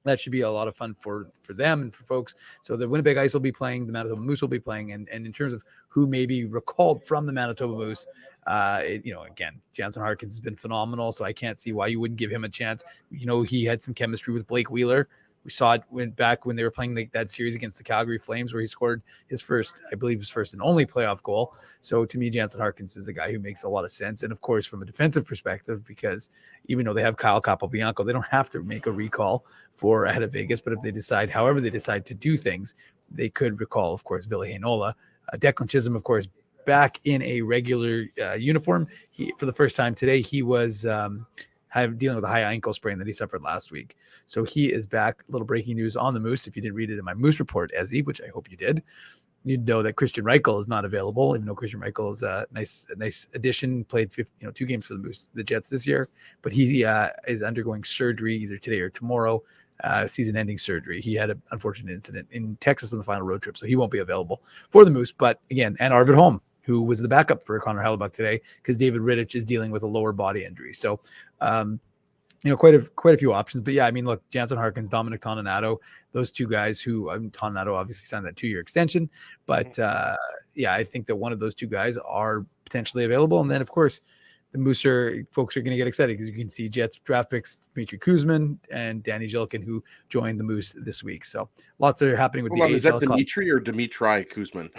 S4: that should be a lot of fun for them and for folks. So the Winnipeg Ice will be playing, the Manitoba Moose will be playing, and in terms of who may be recalled from the Manitoba Moose, again, Jansen Harkins has been phenomenal, so I can't see why you wouldn't give him a chance. He had some chemistry with Blake Wheeler. We saw it when they were playing that series against the Calgary Flames, where he scored his first and only playoff goal. So to me, Jansen Harkins is a guy who makes a lot of sense. And of course, from a defensive perspective, because even though they have Kyle Capobianco, they don't have to make a recall for ahead of Vegas. But if they decide, however they decide to do things, they could recall, of course, Ville Heinola. Declan Chisholm, of course, back in a regular uniform. For the first time today, he was dealing with a high ankle sprain that he suffered last week. So he is back. Little breaking news on the Moose. If you didn't read it in my Moose report, Ezzy, which I hope you did, you'd know that Christian Reichel is not available, even though Christian Reichel is a nice addition, played 2 games for the Jets this year, but he is undergoing surgery either today or tomorrow, season-ending surgery. He had an unfortunate incident in Texas on the final road trip, so he won't be available for the Moose. But again, and Arvid Holm, who was the backup for Connor Hellebuck today, because David Rittich is dealing with a lower body injury. So, quite a few options. But yeah, I mean, look, Jansen Harkins, Dominic Toninato, those 2 guys who Toninato obviously signed that 2-year extension. But I think that one of those 2 guys are potentially available. And then, of course, the Moose folks are going to get excited because you can see Jets draft picks Dmitry Kuzmin and Danny Zhilkin, who joined the Moose this week. So lots are happening with
S3: Is that Dmitry or Dmitry Kuzmin?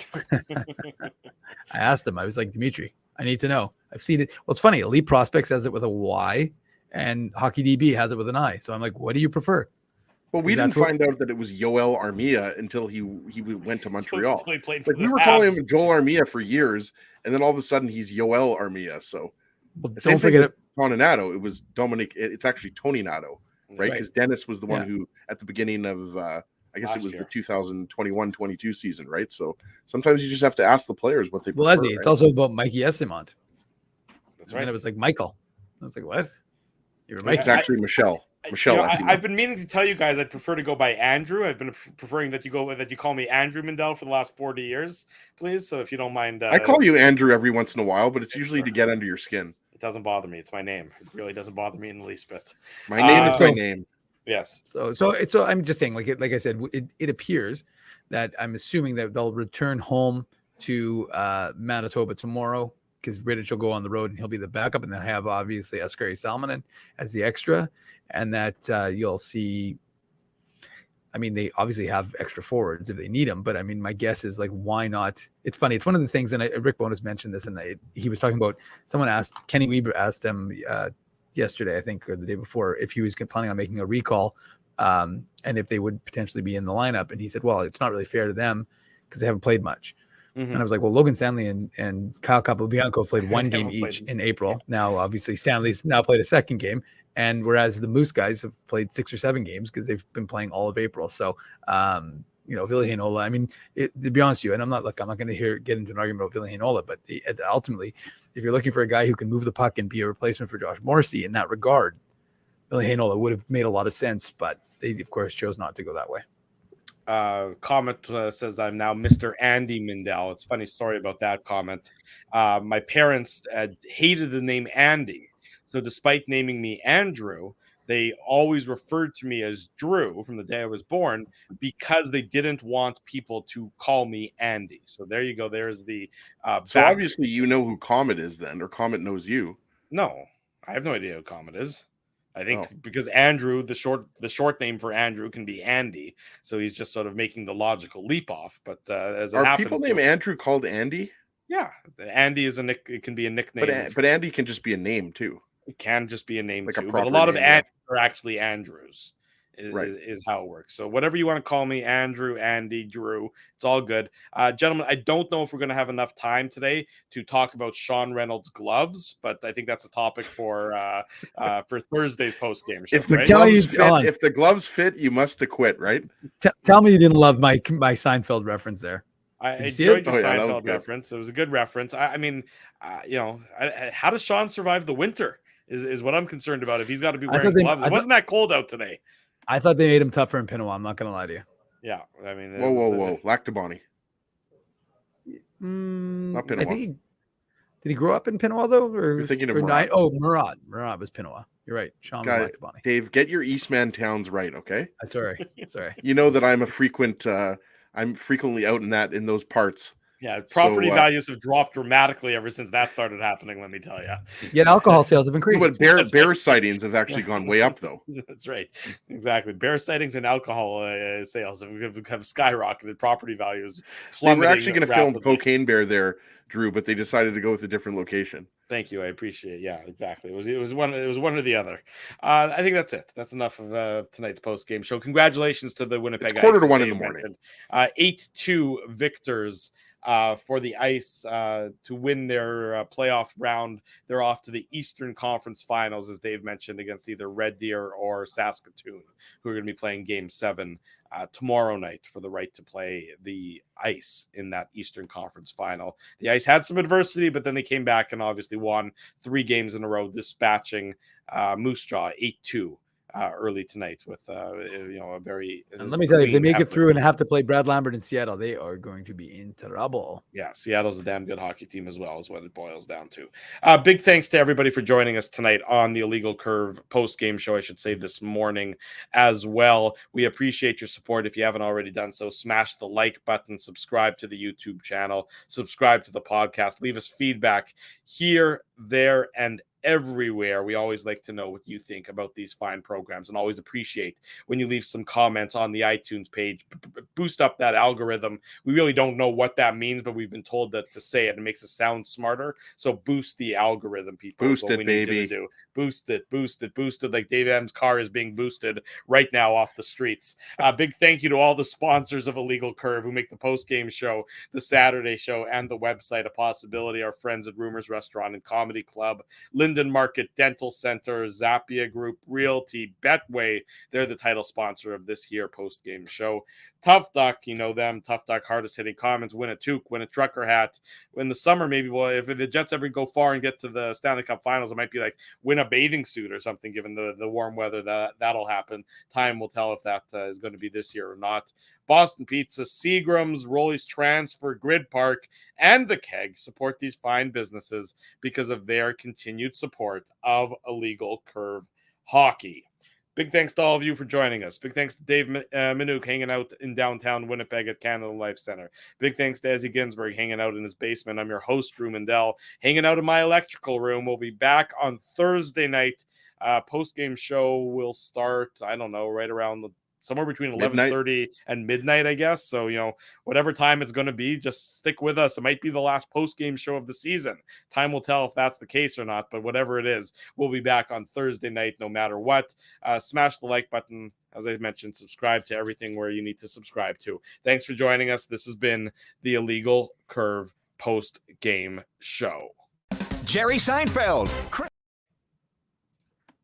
S4: I asked him. I was like, Dmitry, I need to know. I've seen it. Well, it's funny. Elite Prospects has it with a Y, and Hockey DB has it with an I. So I'm like, what do you prefer?
S3: Well, we didn't find out that it was Yoel Armia until he went to Montreal. We were calling him Joel Armia for years, and then all of a sudden he's Yoel Armia. So
S4: don't forget
S3: Toninato. It was Dominic. It's actually Toninato, right? Because Dennis was the one who, at the beginning of, I guess it was the 2021-22 season, right? So sometimes you just have to ask the players what they prefer.
S4: Leslie, it's also about Mikey Esimont.
S2: That's right.
S4: And it was like Michael. I was like, what?
S3: It's actually Michelle.
S2: I've been meaning to tell you guys I'd prefer to go by Andrew. I've been preferring that you call me Andrew Mindell for the last 40 years, please. So if you don't mind,
S3: I call you Andrew every once in a while, but it's usually to get under your skin.
S2: It doesn't bother me. It's my name. It really doesn't bother me in the least bit.
S3: My name is my name.
S2: Yes.
S4: So I'm just saying, like I said, it appears that I'm assuming that they'll return home to Manitoba tomorrow, because Rittich will go on the road and he'll be the backup, and they'll have obviously Oskari Salminen as the extra, and that you'll see. I mean, they obviously have extra forwards if they need them, but I mean, my guess is like, why not? It's funny. It's one of the things, and Rick Bowness mentioned this, and he was talking about. Kenny Weber asked him yesterday, I think, or the day before, if he was planning on making a recall, and if they would potentially be in the lineup, and he said, well, it's not really fair to them because they haven't played much. Mm-hmm. And I was like, well, Logan Stanley and Kyle Capobianco played 1 game each in April. Now, obviously, Stanley's now played a second game, and whereas the Moose guys have played 6 or 7 games because they've been playing all of April. So, Ville Heinola, I mean, to be honest with you, and I'm not going to get into an argument about Ville Heinola, but ultimately, if you're looking for a guy who can move the puck and be a replacement for Josh Morrissey in that regard, Ville Heinola would have made a lot of sense, but they, of course, chose not to go that way.
S2: Comment says that I'm now Mr. Andy Mindell. It's a funny story about that comment. My parents hated the name Andy. So despite naming me Andrew, they always referred to me as Drew from the day I was born because they didn't want people to call me Andy. So there you go. There's the
S3: so obviously you know who Comet is then, or Comet knows you.
S2: No, I have no idea who Comet is. I think because Andrew, the short name for Andrew can be Andy, so he's just sort of making the logical leap off. But as
S3: are people named Andrew called Andy?
S2: Yeah, Andy is it can be a nickname,
S3: but Andy can just be a name too.
S2: It can just be a name
S3: like
S2: too. But a lot of Andys are actually Andrews. Is how it works. So whatever you want to call me, Andrew, Andy, Drew, it's all good. Gentlemen, I don't know if we're going to have enough time today to talk about Sean Reynolds' gloves, but I think that's a topic for Thursday's post-game show.
S3: If the gloves fit, you must acquit, right?
S4: Tell me you didn't love my Seinfeld reference there.
S2: I enjoyed your Seinfeld reference. It was a good reference. I mean, how does Sean survive the winter is what I'm concerned about if he's got to be wearing gloves. It wasn't that cold out today.
S4: I thought they made him tougher in Pinawa. I'm not going to lie to you.
S2: Yeah, I mean,
S3: whoa, Lactabani.
S4: Not Pinawa. I think did he grow up in Pinawa though? Or
S3: you're thinking of Murad.
S4: Murad. Murad was Pinawa. You're right. Sean was Lactabani.
S3: Dave, get your Eastman towns right, okay?
S4: Sorry.
S3: You know that I'm frequently out in those parts
S2: Yeah, property
S3: So,
S2: values have dropped dramatically ever since that started happening, let me tell you.
S4: Yet alcohol sales have increased.
S3: But bear sightings have actually gone way up, though.
S2: That's right. Exactly. Bear sightings and alcohol sales have skyrocketed. Property values
S3: They were
S2: plummeting
S3: actually going to film
S2: rapidly.
S3: Cocaine Bear there, Drew, but they decided to go with a different location.
S2: Thank you. I appreciate it. Yeah, exactly. It was one or the other. I think that's it. That's enough of tonight's post game show. Congratulations to the Winnipeg Ice.
S3: 1:45 in the morning.
S2: 8-2 victors for the Ice to win their playoff round. They're off to the Eastern Conference Finals, as Dave mentioned, against either Red Deer or Saskatoon, who are going to be playing Game 7 tomorrow night for the right to play the Ice in that Eastern Conference Final. The Ice had some adversity, but then they came back and obviously won 3 games in a row, dispatching Moose Jaw 8-2. Early tonight with a very
S4: and let me tell you, if they make it
S2: effort.
S4: through and have to play Brad Lambert in Seattle, they are going to be in trouble.
S2: Yeah, Seattle's a damn good hockey team as well, is what it boils down to. Big thanks to everybody for joining us tonight on the Illegal Curve post-game show, I should say, this morning as well. We appreciate your support. If you haven't already done so, smash the like button, subscribe to the YouTube channel, subscribe to the podcast, leave us feedback here, there, and everywhere. We always like to know what you think about these fine programs and always appreciate when you leave some comments on the iTunes page. Boost up that algorithm. We really don't know what that means, but we've been told that to say it makes us sound smarter. So boost the algorithm, people.
S3: Boost it, baby.
S2: Boost it like Dave M's car is being boosted right now off the streets. Big thank you to all the sponsors of Illegal Curve who make the post-game show, the Saturday show, and the website a possibility. Our friends at Rumors Restaurant and Comedy Club, Linden Market Dental Center, Zappia Group Realty, Betway. They're the title sponsor of this here post-game show. Tough Duck, you know them. Tough Duck, hardest hitting comments. Win a toque, win a trucker hat. In the summer, maybe, well, if the Jets ever go far and get to the Stanley Cup Finals, it might be like win a bathing suit or something, given the warm weather. That'll happen. Time will tell if that is going to be this year or not. Boston Pizza, Seagram's, Rolly's Transfer, Grid Park, and The Keg support these fine businesses because of their continued support of Illegal Curve Hockey. Big thanks to all of you for joining us. Big thanks to Dave Minook hanging out in downtown Winnipeg at Canada Life Center. Big thanks to Ezzy Ginsburg hanging out in his basement. I'm your host, Drew Mandel, hanging out in my electrical room. We'll be back on Thursday night. Post-game show will start, I don't know, right around somewhere between 11:30 and midnight, I guess. So, whatever time it's going to be, just stick with us. It might be the last post-game show of the season. Time will tell if that's the case or not, but whatever it is, we'll be back on Thursday night no matter what. Smash the like button. As I mentioned, subscribe to everything where you need to subscribe to. Thanks for joining us. This has been the Illegal Curve post-game show.
S6: Jerry Seinfeld.